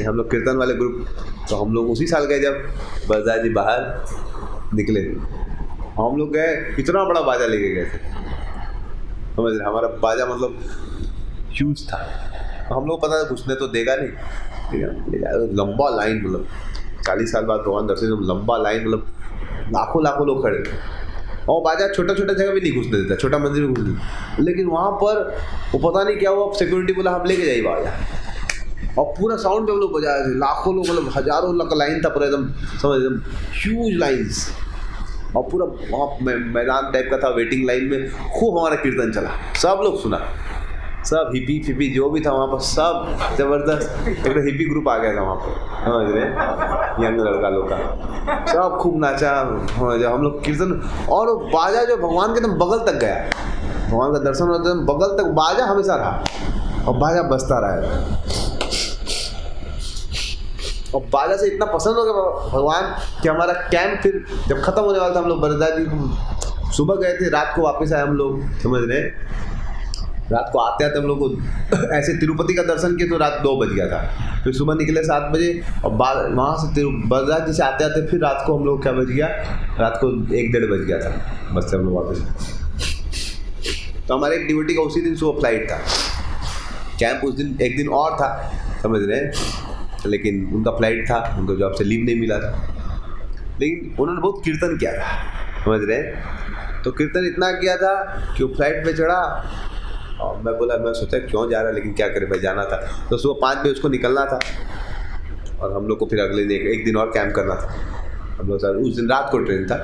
हम लोग कीर्तन वाले ग्रुप, तो हम लोग उसी साल गए जब वरदास जी बाहर निकले। हम लोग गए, इतना बड़ा बाजा लेके गए थे, समझ रहे। हमारा बाजा मतलब ह्यूज था, हम लोग पता था घुसने तो देगा नहीं, ठीक है। लंबा लाइन, मतलब 40 साल बाद भगवान दर्शन, लंबा लाइन, मतलब लाखों लोग खड़े। और बाजा छोटा छोटा जगह भी नहीं घुसने देता, छोटा मंदिर में घुसने, लेकिन वहाँ पर वो पता नहीं क्या हुआ, सिक्योरिटी बोला हम लेके जाइए बाजा, और पूरा साउंड पे हम लोग बजा रहे थे। लाखों लोग, मतलब हजारों लोग का लाइन था पूरा, एकदम समझ, एकदम ह्यूज लाइन्स। और पूरा वहाँ मैदान टाइप का था, वेटिंग लाइन में खूब हमारा कीर्तन चला, सब लोग सुना, सब हिपी फिपी जो भी था वहाँ पर, सब ज़बरदस्त एक हिपी ग्रुप आ गया था वहाँ पर, समझ रहे, यंग लड़का लोग का, सब खूब नाचा। जब हम लोग कीर्तन, और वो बाजा जो भगवान के एकदम बगल तक गया, भगवान का दर्शन होता है बगल तक, बाजा हमेशा रहा और बाजा बजता रहा। और बाजा से इतना पसंद हो गया भगवान कि हमारा कैंप फिर जब खत्म होने वाला था, हम लोग वरदास जी सुबह गए थे, रात को वापस आए हम लोग, समझ रहे। रात को आते आते हम लोग को ऐसे तिरुपति का दर्शन किए तो रात 2 बज गया था। फिर सुबह निकले 7 बजे, और वहाँ से वरदास जी से आते आते फिर रात को हम लोग क्या बज गया, रात को 1-1:30 बज गया था, बस से हम लोग वापस। तो हमारे एक डिवोटी का उसी दिन सुबह फ्लाइट था, कैंप उस दिन एक दिन और था, समझ रहे हैं, लेकिन उनका फ्लाइट था, उनको जॉब से लीव नहीं मिला था, लेकिन उन्होंने बहुत कीर्तन किया था, समझ रहे हैं। तो कीर्तन इतना किया था कि वो फ्लाइट पे चढ़ा और मैं सोचा क्यों जा रहा, लेकिन क्या करे भाई, जाना था। तो सुबह 5 बजे उसको निकलना था और हम लोग को फिर अगले दिन एक दिन और कैंप करना था हम लोग साथ। उस दिन रात को ट्रेन था,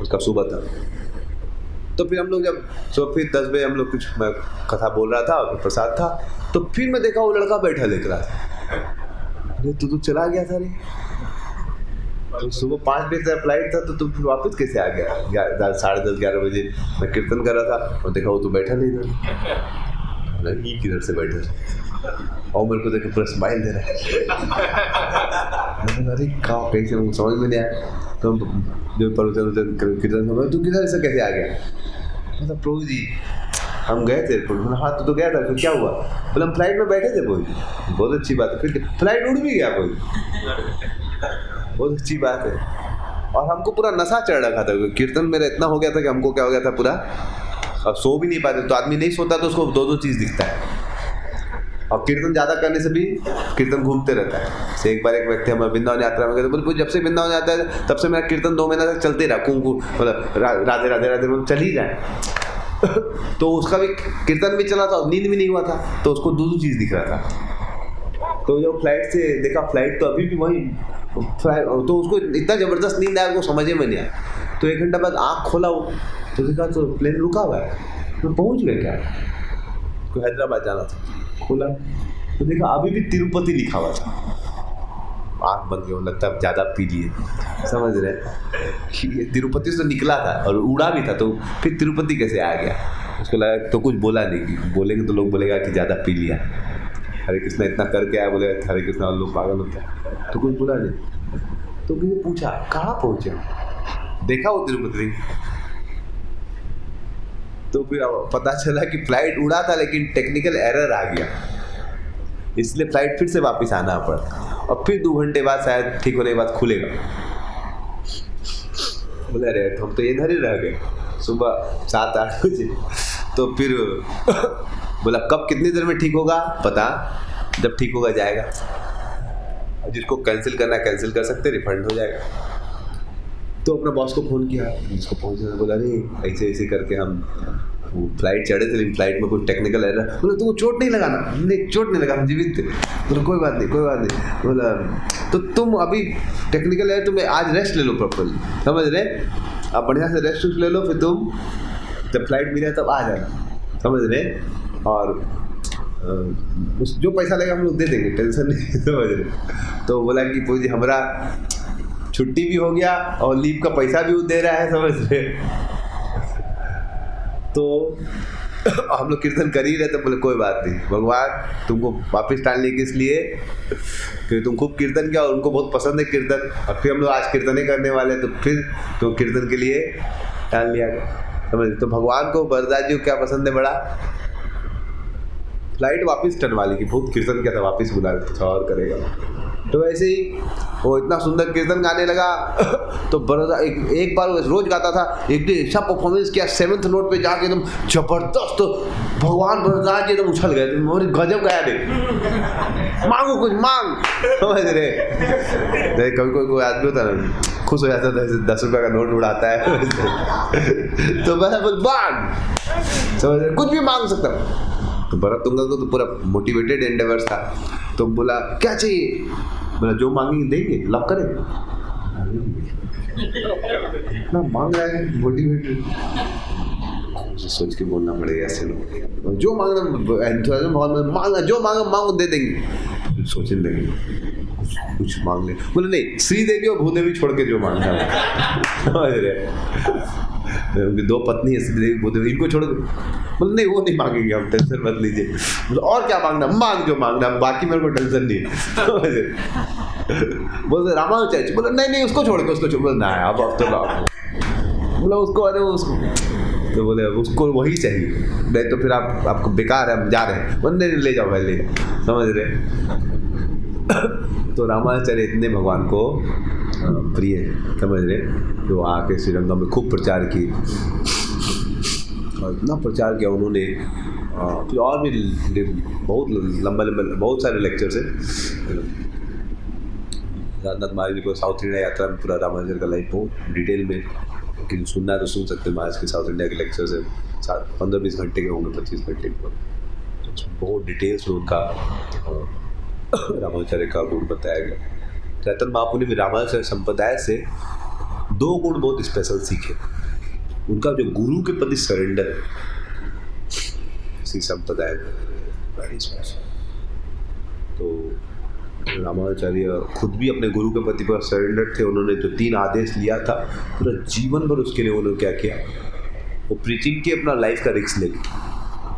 उसका सुबह था। तो फिर हम लोग जब सुबह फिर 10 बजे हम लोग कुछ, मैं कथा बोल रहा था और प्रसाद था, तो फिर मैं देखा वो लड़का बैठा देख रहा था। अरे तू चला गया था रे, तो सुबह 5 बजे से फ्लाइट था, तो तुम फिर वापस कैसे आ गया? 10:30-11 बजे मैं कीर्तन कर रहा था और देखा वो तो बैठा नहीं था, ये किधर से बैठा और मेरे को देखे पूरा स्माइल दे रहा है। अरे कहाँ कैसे, समझ में नहीं आया। तो जो प्रवचन कीर्तन, तू किधर से कैसे आ गया? मतलब प्रभु जी हम गए थे एयरपोर्ट। बोला हाँ तो गया था, फिर क्या हुआ? बोला हम फ्लाइट में बैठे थे। कोई बहुत अच्छी बात है, फिर फ्लाइट उड़ भी गया कोई, बहुत अच्छी बात है। और हमको पूरा नशा चढ़ रखा था, कीर्तन मेरा इतना हो गया था कि हमको क्या हो गया था पूरा, अब सो भी नहीं पाते। तो आदमी नहीं सोता तो उसको 2-2 चीज़ दिखता है, और कीर्तन ज़्यादा करने से भी कीर्तन घूमते रहता है। से एक बार एक व्यक्ति हमारे वृंदावन यात्रा में गए, बोले जब से वृंदावन आता है तब से मेरा कीर्तन 2 महीना तक चलते रहा, कुंकू मतलब राधे राधे राधे मतलब चल ही जाए। तो उसका भी कीर्तन भी चला था, नींद भी नहीं हुआ था, तो उसको 2-2 चीज़ दिख रहा था। तो जब फ्लाइट से देखा, फ्लाइट तो अभी भी वही फ्लाइट, तो उसको इतना ज़बरदस्त नींद आया, उसको समझे में नहीं आया। तो 1 घंटा बाद आँख खोला वो, तो देखा तो प्लेन रुका हुआ है, तो पहुँच गए क्या, को हैदराबाद जाना था। खोला तो देखा अभी भी तिरुपति लिखा हुआ था। आँख बंद गया, लगता है ज़्यादा पी लिए, समझ रहे। तिरुपति से निकला था और उड़ा भी था, तो फिर तिरुपति कैसे आ गया? उसको लगा, तो कुछ बोला नहीं, बोलेंगे तो लोग बोलेगा कि ज़्यादा पी लिया। हरे कृष्णा इतना करके आया, बोले हरे कृष्णा, और लोग पागल होते हैं, तो कुछ बोला नहीं। तो किसी पूछा कहाँ पहुँचे, देखा वो तिरुपति, तो फिर पता चला कि फ्लाइट उड़ा था लेकिन टेक्निकल एरर आ गया, इसलिए फ्लाइट फिर से वापस आना पड़ा, और फिर 2 घंटे बाद शायद ठीक होने के बाद खुलेगा। बोले अरे हम तो इधर ही रह गए सुबह 7-8 बजे। तो फिर बोला कब कितनी देर में ठीक होगा पता, जब ठीक होगा जाएगा, जिसको कैंसिल करना कैंसिल कर सकते, रिफंड हो जाएगा। तो अपने बॉस को फ़ोन किया, उसको पहुँचना, बोला नहीं ऐसे ऐसे करके हम फ्लाइट चढ़े थे, लेकिन फ्लाइट में कुछ टेक्निकल एरर। बोला तुमको चोट नहीं लगाना? नहीं चोट नहीं लगा, हम जीवित थे। बोला कोई बात नहीं कोई बात नहीं। बोला तो तुम अभी टेक्निकल एरर, तुम आज रेस्ट ले लो प्रॉपरली, समझ रहे, अब बढ़िया से रेस्ट ले लो, फिर तुम जब फ्लाइट मिले तब आ जाना, समझ रहे। और जो पैसा लगेगा हम लोग दे देंगे, टेंशन नहीं, समझ रहे। तो बोला कि पूजी हमारा छुट्टी भी हो गया और लीव का पैसा भी दे रहा है, समझ रहे। तो हम लोग कीर्तन कर ही रहे, तो बोले कोई बात नहीं, भगवान तुमको वापस टालने के इसलिए कि तुम खूब कीर्तन किया और उनको बहुत पसंद है कीर्तन, और फिर हम लोग आज कीर्तन ही करने वाले, तो फिर तो कीर्तन के लिए टाल लिया गया, समझ। तो भगवान को बरदास जी को क्या पसंद है बड़ा, फ्लाइट वापस टन वाली की, बहुत कीर्तन किया था, वापस बुला कुछ और करेगा। तो वैसे ही वो इतना सुंदर कीर्तन गाने लगा। तो बरदा एक बार वो रोज गाता था, एक दिन ऐसा परफॉर्मेंस किया 7th नोट पे जाके एकदम जबरदस्त, तो भगवान बरदास जी एकदम उछल गए, गजब गाया दे, मांगो कुछ मांग, समझ रहे। कभी कोई आदमी होता ना खुश हो जाता था, 10 रुपये का नोट उड़ाता है तो बराबर मांग, समझ रहे, कुछ भी मांग सकता। तो भरत तुंगा को तो पूरा मोटिवेटेड एंडेवर्स था, तो बोला क्या चाहिए, बोला जो मांगेंगे देंगे, लॉक करें। इतना मांग रहा है मोटिवेटेड, सोच के बोलना पड़ेगा ऐसे लोग, जो मांगना मांगना, जो मांगो दे देंगे, सोचने लगे कुछ मांग ले। बोले नहीं, श्रीदेवी और भूदेवी छोड़ के जो मांगना है, समझ रहे, उनकी 2 पत्नी है, श्रीदेवी भूदेवी, इनको छोड़। बोले नहीं वो नहीं मांगेंगे हम, टेंशन मत लीजिए। बोले और क्या मांगना, मांग जो मांगना, बाकी मेरे को टेंशन नहीं। बोले रामानुचार्य, बोले नहीं उसको छोड़ के, उसको छोड़। बोले ना अब तो लाओ, बोला उसको, अरे उसको, तो बोले उसको वही चाहिए, नहीं तो फिर आपको बेकार है, हम जा रहे हैं। बोले नहीं ले जाओ भाई, ले जाओ, समझ रहे। तो रामाचार्य इतने भगवान को प्रिय है, समझ रहे, तो आके श्रीरंगम में खूब प्रचार की। इतना प्रचार किया उन्होंने। फिर और भी बहुत लंबे बहुत सारे लेक्चर्स हैं। राजनाथ महाराज जी को साउथ इंडिया यात्रा में पूरा रामानुजन का लाइफ बहुत डिटेल में, लेकिन सुनना तो सुन सकते हैं। महाराज के साउथ इंडिया के लेक्चर्स है 15-20 घंटे के होंगे, 25 घंटे के, बहुत डिटेल्स में उनका रामानुचार्य का गुण बताया गया। चैतन्य महाप्रभु ने रामानुचार्य संप्रदाय से 2 गुण बहुत स्पेशल सीखे। उनका जो गुरु के प्रति सरेंडर इसी संप्रदाय में वेरी स्पेशल। तो रामानुचार्य खुद भी अपने गुरु के प्रति पर सरेंडर थे। उन्होंने जो 3 आदेश लिया था पूरा जीवन भर उसके लिए उन्होंने क्या किया, वो प्रीचिंग की अपना लाइफ का रिस्क लेके।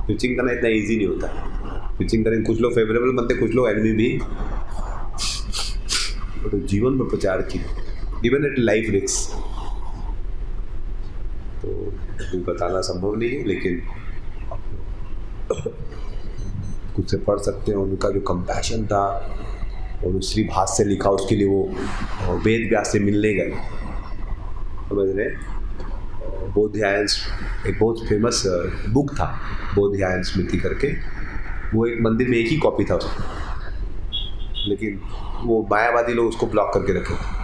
प्रीचिंग करना इतना इजी नहीं होता। प्रीचिंग करेंगे, कुछ लोग फेवरेबल बनते, कुछ लोग एनिमी भी, तो जीवन भर प्रचार किया, इवन एट लाइफ रिस्क। तो बताना संभव नहीं है, लेकिन कुछ से पढ़ सकते हैं। उनका जो कंपैशन था, और श्री भाष्य लिखा, उसके लिए वो वेद व्यास से मिलने गए, समझ रहे। बोधायन एक बहुत फेमस बुक था, बोधायन स्मृति करके, वो एक मंदिर में एक ही कॉपी था उसका, लेकिन वो मायावादी लोग उसको ब्लॉक करके रखे थे।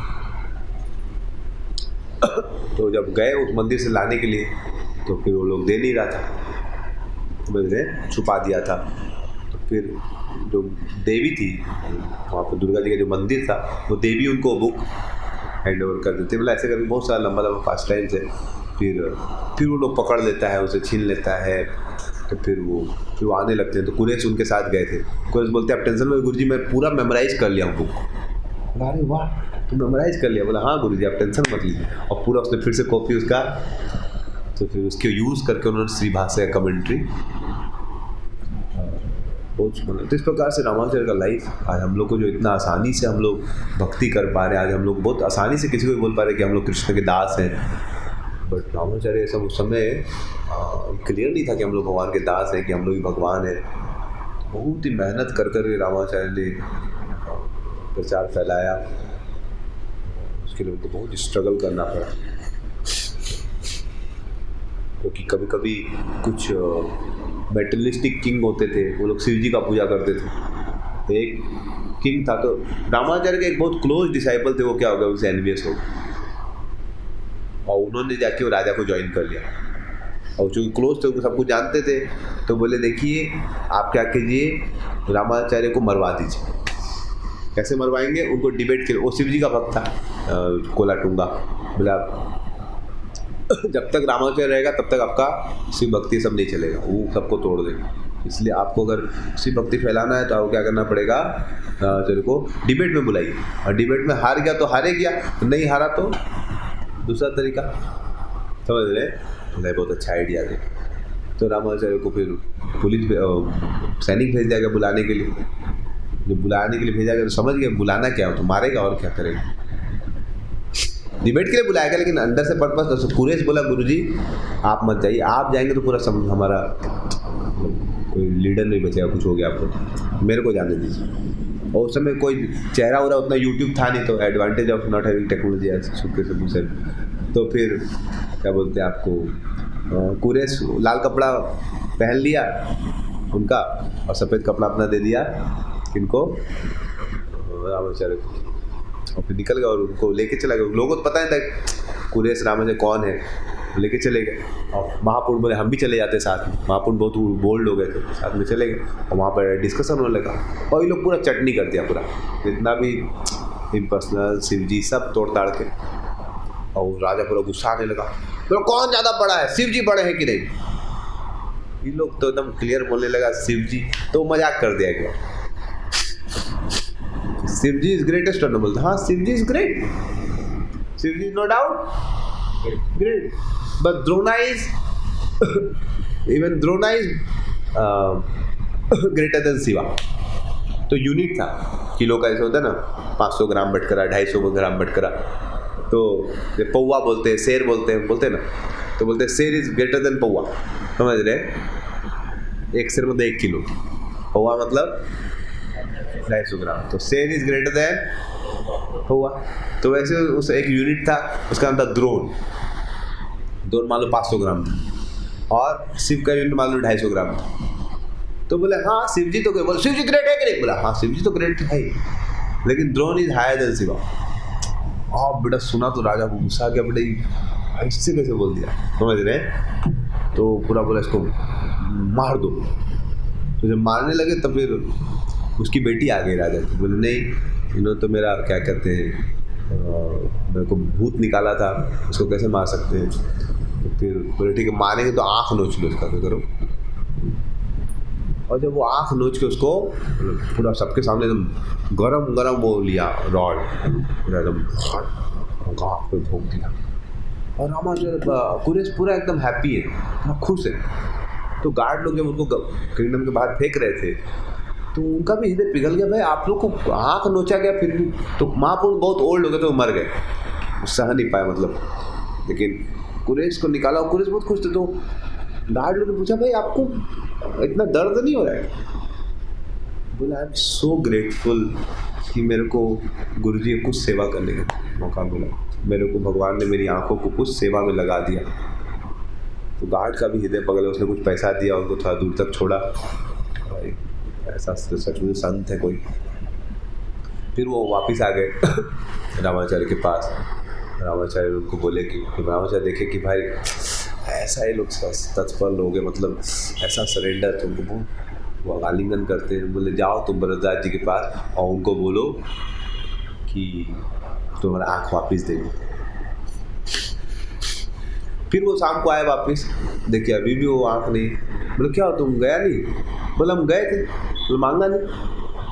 तो जब गए उस मंदिर से लाने के लिए, तो फिर वो लोग दे नहीं रहा था, समझ रहे, छुपा दिया था। तो फिर जो देवी थी वहाँ पर, दुर्गा जी का जो मंदिर था, वो देवी उनको बुक हैंड ओवर कर देते। मतलब ऐसे करके बहुत सारा लंबा फास्ट टाइम से फिर वो लोग पकड़ लेता है, उसे छीन लेता है। तो फिर वो आने लगते हैं। तो कुरेश उनके साथ गए थे। कुरेश बोलते हैं आप टेंशन में, गुरुजी मैं पूरा मेमोराइज कर लिया हूँ बुक। अरे वाह, तुम मेमोराइज कर लिया? बोला हाँ गुरुजी आप टेंशन मत लीजिए। और पूरा उसने फिर से कॉपी उसका, तो फिर उसके यूज़ करके उन्होंने श्री भाष्य का कमेंट्री बहुत सुना। तो इस प्रकार से रामानुचार्य का लाइफ आज हम लोग को जो इतना आसानी से हम लोग भक्ति कर पा रहे हैं, आज हम लोग बहुत आसानी से किसी को भी बोल पा रहे हैं कि हम लोग कृष्ण के दास हैं। बट रामानुचार्य सब उस समय क्लियर नहीं था कि हम लोग भगवान के दास हैं, कि हम लोग भी भगवान हैं। बहुत ही मेहनत कर रामानुचार्य ने प्रचार फैलाया। उसके लिए उनको बहुत स्ट्रगल करना पड़ा, क्योंकि कभी कभी कुछ मेटलिस्टिक किंग होते थे, वो लोग शिव जी का पूजा करते थे। एक किंग था, तो रामानुचार्य के एक बहुत क्लोज डिसाइपल थे, वो क्या हो गया, उनसे एनवियस हो गए और उन्होंने जाके वो राजा को ज्वाइन कर लिया। और जो क्लोज थे वो सब कुछ जानते थे, तो बोले देखिए आप क्या कीजिए, रामानुचार्य को मरवा दीजिए। कैसे मरवाएंगे? उनको डिबेट के, वो शिव जी का भक्त था कोला टूंगा, बोला जब तक रामानुचार्य रहेगा तब तक आपका शिव भक्ति सब नहीं चलेगा, वो सबको तोड़ देगा। इसलिए आपको अगर शिव भक्ति फैलाना है तो आपको क्या करना पड़ेगा, रामानुचार्य को डिबेट में बुलाइए। और डिबेट में हार गया तो हारे गया, नहीं हारा तो दूसरा तरीका, समझ रहे? बहुत अच्छा आइडिया है। तो रामानुचार्य को फिर पुलिस सैनिक भेज दिया गया बुलाने के लिए। जब बुलाने के लिए भेजा गया तो समझ गया बुलाना क्या हो, तो मारेगा और क्या करेगा। डिबेट के लिए बुलाया गया, लेकिन अंदर से पर्पस, तो कुरेश बोला गुरुजी आप मत जाइए, आप जाएंगे तो पूरा हमारा कोई लीडर नहीं बचेगा, कुछ हो गया आपको, मेरे को जाने दीजिए। और उस समय कोई चेहरा हो रहा उतना यूट्यूब था नहीं, तो advantage of not having technology से। तो फिर क्या बोलते हैं आपको, कुरेश लाल कपड़ा पहन लिया उनका और सफ़ेद कपड़ा अपना दे दिया किनको, रामानुचार्य को, और फिर निकल गया और उनको लेके चला गया। लोगों को पता नहीं था कुरेश रामानुचार्य कौन है, लेके चले गए। और महापुरुष बोले हम भी चले जाते साथ में। महापुरुष बहुत बोल्ड हो गए थे, साथ में चले गए और वहाँ पर डिस्कशन होने लगा। और ये लोग पूरा चटनी कर दिया, पूरा जितना भी इम्पर्सनल शिव जी सब तोड़ ताड़ के। और राजा पूरा गुस्सा आने लगा, तो कौन ज़्यादा बड़ा है, शिव जी बड़े हैं कि नहीं? ये लोग तो एकदम क्लियर बोलने लगा शिव जी, तो मजाक कर दिया गया। शिव जी इज ग्रेटेस्ट, बोलते हाँ Shiv ji is great, Shiv ji no doubt great, but Drona is even Drona is greater than Shiva. तो यूनिट था, किलो का ऐसा होता है ना, 500 ग्राम बटकरा, 250 ग्राम बटकरा। तो ये पौवा बोलते हैं, शेर बोलते हैं ना, तो बोलते हैं शेर इज ग्रेटर देन पौवा, समझ रहे? एक शेर मतलब 1 किलो, पौवा मतलब 250 ग्राम, तो शेर इज ग्रेटर देन पौवा। तो वैसे उस एक यूनिट था, उसका नाम था द्रोण। द्रोण मान लो 500 ग्राम था, और शिव का यूनिट मान लो 250 ग्राम था। तो बोले हाँ शिव जी तो ग्रेट, बोले शिव जी ग्रेट है कि नहीं? बोला हाँ शिव जी तो ग्रेट है, लेकिन Drona is higher than Shiva. बेटा सुना तो राजा को गुस्सा आ गया, बेटा ऐसे कैसे बोल दिया, समझ रहे? तो पूरा बोला इसको मार दो। तो जब मारने लगे तब फिर उसकी बेटी आ गई राजा की, बोले नहीं इन्होंने तो मेरा क्या कहते हैं मेरे को भूत निकाला था, उसको कैसे मार सकते हैं? तो फिर बोले ठीक है मारेंगे तो आँख नोच लो इसका, तो करो। और जब वो आँख नोच के उसको पूरा सबके सामने एकदम गरम गरम वो लिया रॉड, पूरा एकदम आँख पे भोंक दिया। और रामाचार्य कुरेश पूरा एकदम हैप्पी है, पूरा खुश है। तो गार्ड लोग जब उनको किंगडम के बाहर फेंक रहे थे तो उनका भी हृदय पिघल गया, भाई आप लोग को आँख नोचा गया फिर भी। तो महापुरुष बहुत ओल्ड हो गए तो मर गए, सह नहीं पाए मतलब। लेकिन कुरेश को निकाला और कुरेश बहुत खुश थे। तो गार्ड लोग ने पूछा भाई आपको इतना दर्द नहीं हो रहा है? बोला आई एम सो ग्रेटफुल कि मेरे को गुरुजी ने कुछ सेवा करने का मौका मिला, मेरे को भगवान ने मेरी आंखों को कुछ सेवा में लगा दिया। तो गार्ड का भी हृदय पगला, उसने कुछ पैसा दिया, उनको थोड़ा दूर तक छोड़ा। भाई ऐसा सच में संत है कोई। फिर वो वापस आ गए रामाचार्य के पास। रामाचार्य उनको बोले कि रामाचार्य देखे कि भाई ऐसा ही लोग तत्पर लोग हैं, मतलब ऐसा सरेंडर, तो उनको वो आलिंगन करते हैं। बोले जाओ तुम भरद्वाज जी के पास और उनको बोलो कि तुम्हारा आँख वापस देंगे। फिर वो शाम को आए वापस, देखिए अभी भी वो आँख नहीं। बोले क्या तुम गया नहीं? बोला हम गए थे। बोले मांगा नहीं?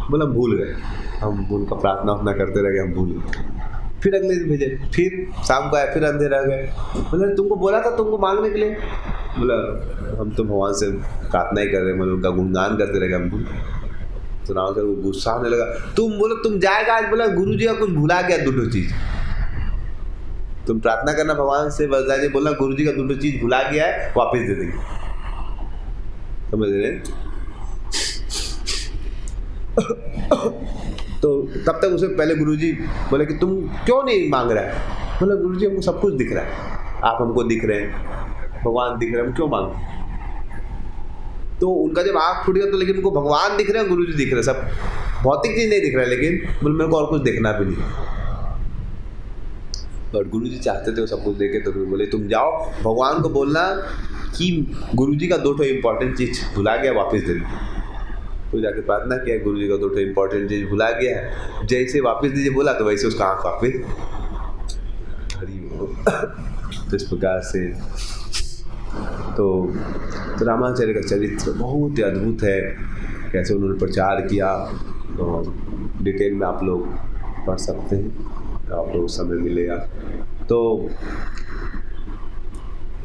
बोला हम भूल गए, हम उनका प्रार्थना अपना करते रह गए, हम भूल गए। फिर अगले दिन भेजे, फिर शाम को आए, फिर अंधेरा गए। बोले तुमको बोला था तुमको मांगने के लिए। बोला हम तो भगवान से प्रार्थना ही कर रहे, मतलब उनका गुणगान करते रह गए, हम भूल। तो राम सर को गुस्सा आने लगा, तुम बोलो तुम जाएगा आज। बोला गुरु जी का कुछ भुला गया, दूसरी चीज। तुम प्रार्थना करना भगवान से, वरदान जी बोलना गुरु जी का दूसरी चीज भुला गया है, वापस दे देंगे। समझ रहे? तो तब तक उसे पहले गुरुजी बोले कि तुम क्यों नहीं मांग रहा है? बोले गुरुजी हमको सब कुछ दिख रहा है, आप हमको दिख रहे हैं, भगवान दिख रहे हैं, हम क्यों मांग? तो उनका जब आँख फूट गया तो, लेकिन उनको भगवान दिख रहे हैं, गुरुजी दिख रहे हैं, सब भौतिक चीज नहीं दिख रहा है। लेकिन बोले मेरे को और कुछ देखना भी नहीं। और गुरुजी चाहते थे वो सब कुछ देखे। तो बोले तुम जाओ भगवान को बोलना कि गुरुजी का 2 इंपॉर्टेंट चीज भुला गया, वापस दे दो। तो जाके प्रार्थना किया, गुरु जी का 2 इंपॉर्टेंट चीज भुला गया है, जैसे वापस दीजिए बोला तो वैसे उसका आँख वापस। तो इस प्रकार से तो रामाचार्य का चरित्र बहुत ही अद्भुत है, कैसे उन्होंने प्रचार किया। तो डिटेल में आप लोग पढ़ सकते हैं, आप लोग समय मिलेगा। तो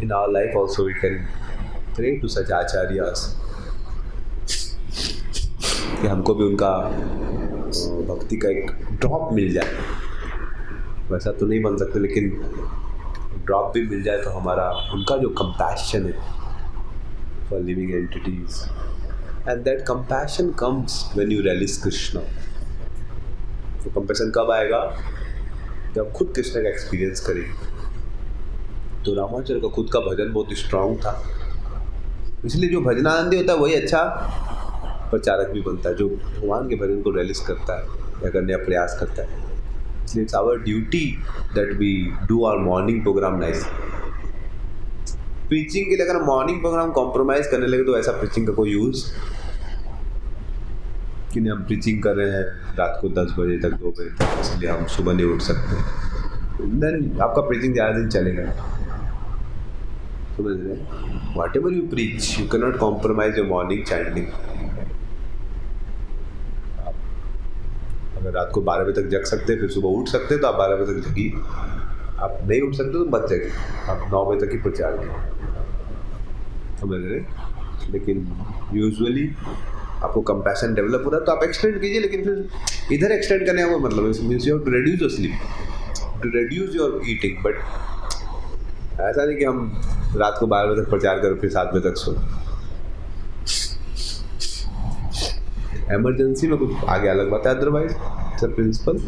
in our life also we can pray to such acharyas कि हमको भी उनका भक्ति का एक ड्रॉप मिल जाए। वैसा तो नहीं बन सकते, लेकिन ड्रॉप भी मिल जाए तो हमारा उनका जो कंपैशन है for living entities, and that compassion comes when you realize Krishna. तो कंपैशन कब आएगा? जब खुद कृष्ण का एक्सपीरियंस करेंगे। तो रामाचार्य का खुद का भजन बहुत स्ट्रांग था, इसलिए जो भजनानंदी होता है वही अच्छा प्रचारक भी बनता है, जो भगवान के भजन को रियलाइज करता है या करने का प्रयास करता है। इसलिए it's our duty that we do our morning program nice. Preaching के लिए अगर मॉर्निंग प्रोग्राम कॉम्प्रोमाइज करने लगे तो ऐसा प्रीचिंग का कोई यूज कि नहीं। हम प्रीचिंग कर रहे हैं रात को 10 बजे तक 2 बजे तक, इसलिए हम सुबह नहीं उठ सकते, देन आपका प्रीचिंग ज़्यादा दिन चलेगा। समझ रहे? What ever you preach you can not compromise your morning chanting. अगर रात को 12 बजे तक जग सकते फिर सुबह उठ सकते तो आप 12 बजे तक जगिए, आप नहीं उठ सकते तो मत जगिए, आप 9 बजे तक ही प्रचार करें। समझ रहे? लेकिन यूजुअली आपको कंपैशन डेवलप हो रहा है तो आप एक्सटेंड कीजिए, लेकिन फिर इधर एक्सटेंड करने का मतलब means you have to reduce your sleep, to reduce your eating. But ऐसा नहीं कि हम रात को 12 बजे तक प्रचार करें फिर 7 बजे तक सो। इमरजेंसी में कुछ आगे अलग बात है, otherwise it's a principle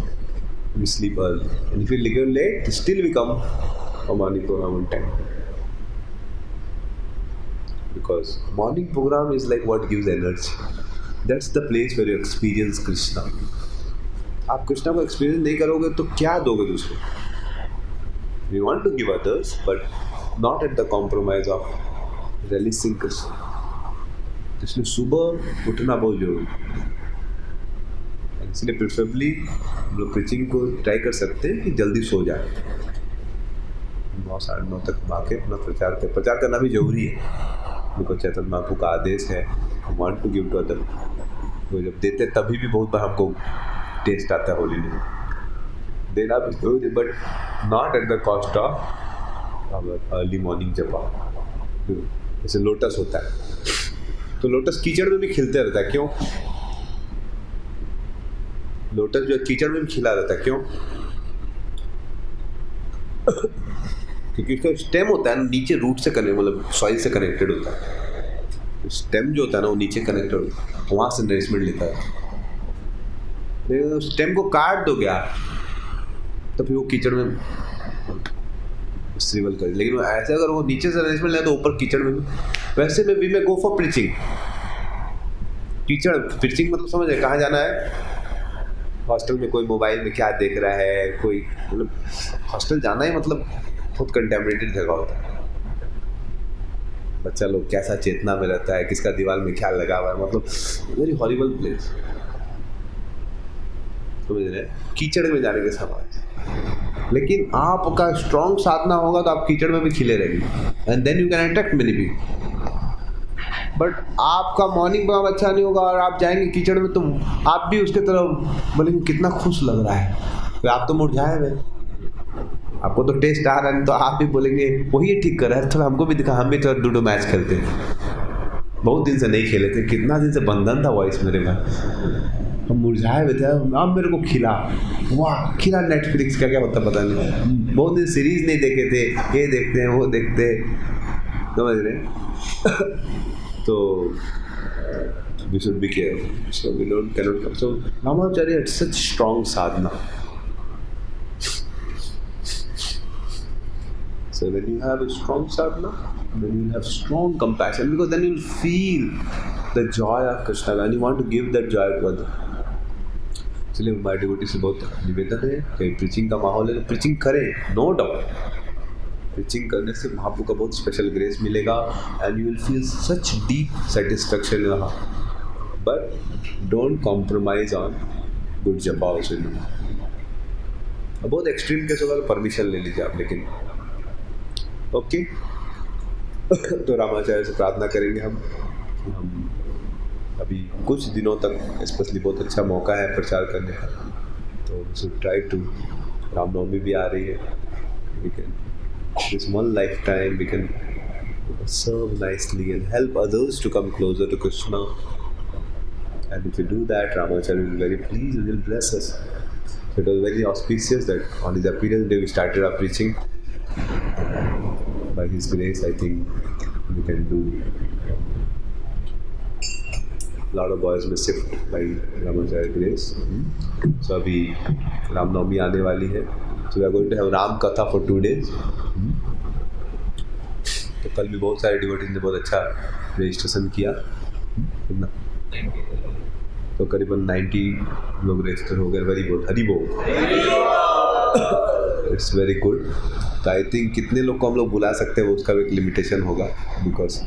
we sleep early and if you live late still we come for morning program on time. Because morning program is like what gives energy. That's the place where you experience Krishna. आप कृष्णा को experience नहीं करोगे तो क्या दोगे दूसरे? We want to give others, but not at the compromise of releasing Krishna. इसलिए सुबह उठना बहुत जरूरी है. इसलिए प्रेफरेबली हम लोग प्रीचिंग को ट्राई कर सकते हैं कि जल्दी सो जाए. 9 साढ़े 9 तक आके अपना प्रचार करना भी जरूरी है. बिकॉज चैतन्य महाप्रभु का आदेश है, want to give to other. वो जब देते तभी भी बहुत बार हमको टेस्ट आता है होली में. देना भी जरूरी, but not at the cost of early morning जपा. जैसे लोटस होता है, तो लोटस कीचड़ में भी खिलते रहता है. क्यों? लोटस जो कीचड़ में भी खिला रहता है. क्यों? क्योंकि उसका स्टेम होता है नीचे रूट से कनेक्ट, मतलब सॉइल से कनेक्टेड होता है. स्टेम जो होता है ना वो नीचे कनेक्टेड होता है, वहाँ से नरिशमेंट लेता है. लेकिन स्टेम को काट दो गया तो फिर वो कीचड़ में स्ट्रीवल करे. लेकिन ऐसे अगर वो नीचे से नरिशमेंट ले तो ऊपर कीचड़ में भी. वैसे में वी में गो फॉर प्रीचिंग. कीचड़ प्रीचिंग मतलब समझ है कहाँ जाना है. हॉस्टल में कोई मोबाइल में क्या देख रहा है, कोई मतलब हॉस्टल जाना ही मतलब बहुत कंटेमिनेटेड जगह होता है. बच्चा लोग कैसा चेतना में रहता है, किसका दीवार में क्या लगा हुआ है, मतलब वेरी हॉरिबल प्लेस. समझ रहे? कीचड़ में जाने के समान. लेकिन आपका स्ट्रॉन्ग साधना होगा तो आप कीचड़ में भी खिले रहेंगे, and then you can attract many people. But आपका मॉर्निंग प्रोग्राम अच्छा नहीं होगा और आप जाएंगे कीचड़ में, तो आप भी उसके तरफ बोलेंगे कितना खुश लग रहा है, तो आप तो मुरझाए हुए. आपको तो टेस्ट आ रहा है, तो आप भी बोलेंगे वही ठीक कर रहा है, थोड़ा हमको भी दिखा, हम भी थोड़ा डूडो मैच खेलते हैं. बहुत दिन से नहीं खेले थे, कितना दिन से बंधन था वॉइस मेरे में. हम मुरझाए हुए थे, अब मेरे को खिला. वाह, खिला नेटफ्लिक्स का क्या होता पता नहीं. बहुत दिन सीरीज नहीं देखे थे, ये देखते हैं वो देखते हैं. समझ रहे? तो we should be careful. So we cannot come. So Ramacharya had such strong sadhana. So when you have a strong sadhana, then you will have strong compassion, because then you will feel the joy of Krishna and you want to give that joy to others. इसलिए हमारे devotee से बहुत निवेदन है कि preaching का माहौल है तो प्रीचिंग करें, नो डाउट. प्रीचिंग करने से महाप्रभु का बहुत स्पेशल ग्रेस मिलेगा and you will feel such deep satisfaction in heart. But don't compromise on good जपा ऑल्सो. बहुत एक्सट्रीम केस होगा तो परमिशन ले लीजिए आप. लेकिन ओके. तो रामाचार्य से प्रार्थना करेंगे हम अभी कुछ दिनों तक, स्पेशली बहुत अच्छा मौका है प्रचार करने का, तो we should try to. Ramnavami भी आ रही है. We can this one lifetime we can serve nicely and help others to come closer to Krishna. And if we do that, Ramacharya will be very pleased and will bless us. So it was very auspicious that on his appearance day we started our preaching. By his grace, I think we can do a lot of boys may shift by Ramacharya grace. So अभी रामनवमी आने वाली है. So we are going to have Ram Katha for 2 days. तो कल भी बहुत सारे devotees ने बहुत अच्छा रजिस्ट्रेशन किया. कितना? तो करीबन 90 लोग रजिस्टर हो गए. Very good. हरी बोल. It's very good. तो आई थिंक कितने लोग को हम लोग बुला सकते हैं वो उसका भी एक लिमिटेशन होगा, बिकॉज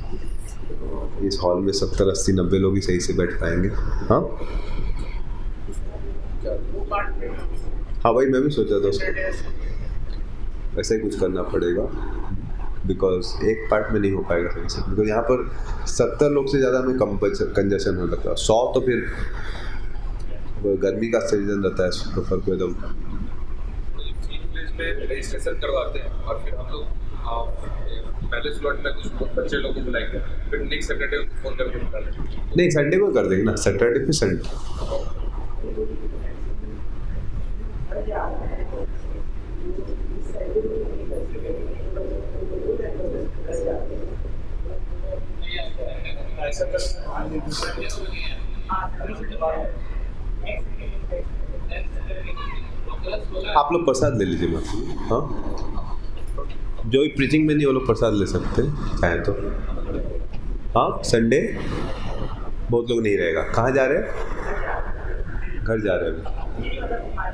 इस हॉल में 70, 80, 90 लोग ही सही से बैठ पाएंगे. हाँ हाँ भाई, मैं भी सोचा था उसको ऐसा ही कुछ करना पड़ेगा, बिकॉज एक पार्ट में नहीं हो पाएगा सही से. बिकॉज यहाँ पर 70 लोग से ज़्यादा में कंजशन हो लगता है. 100 तो फिर गर्मी का सीजन रहता है, सफर को एकदम रजिस्ट्रेशन करवाते हैं और फिर हम लोग पहले स्लॉट में कुछ बच्चे लोगों को बुलाएंगे, फिर नेक्स्ट सैटरडे फोन करके बुला लेंगे. नहीं, संडे को कर देंगे ना. सैटरडे फिर संडे. आप लोग प्रसाद ले लीजिए मत. हाँ, जो प्रीचिंग में नहीं वो लोग प्रसाद ले सकते हैं चाहे तो. हाँ संडे बहुत लोग नहीं रहेगा। कहाँ जा रहे हैं? घर जा रहे हैं।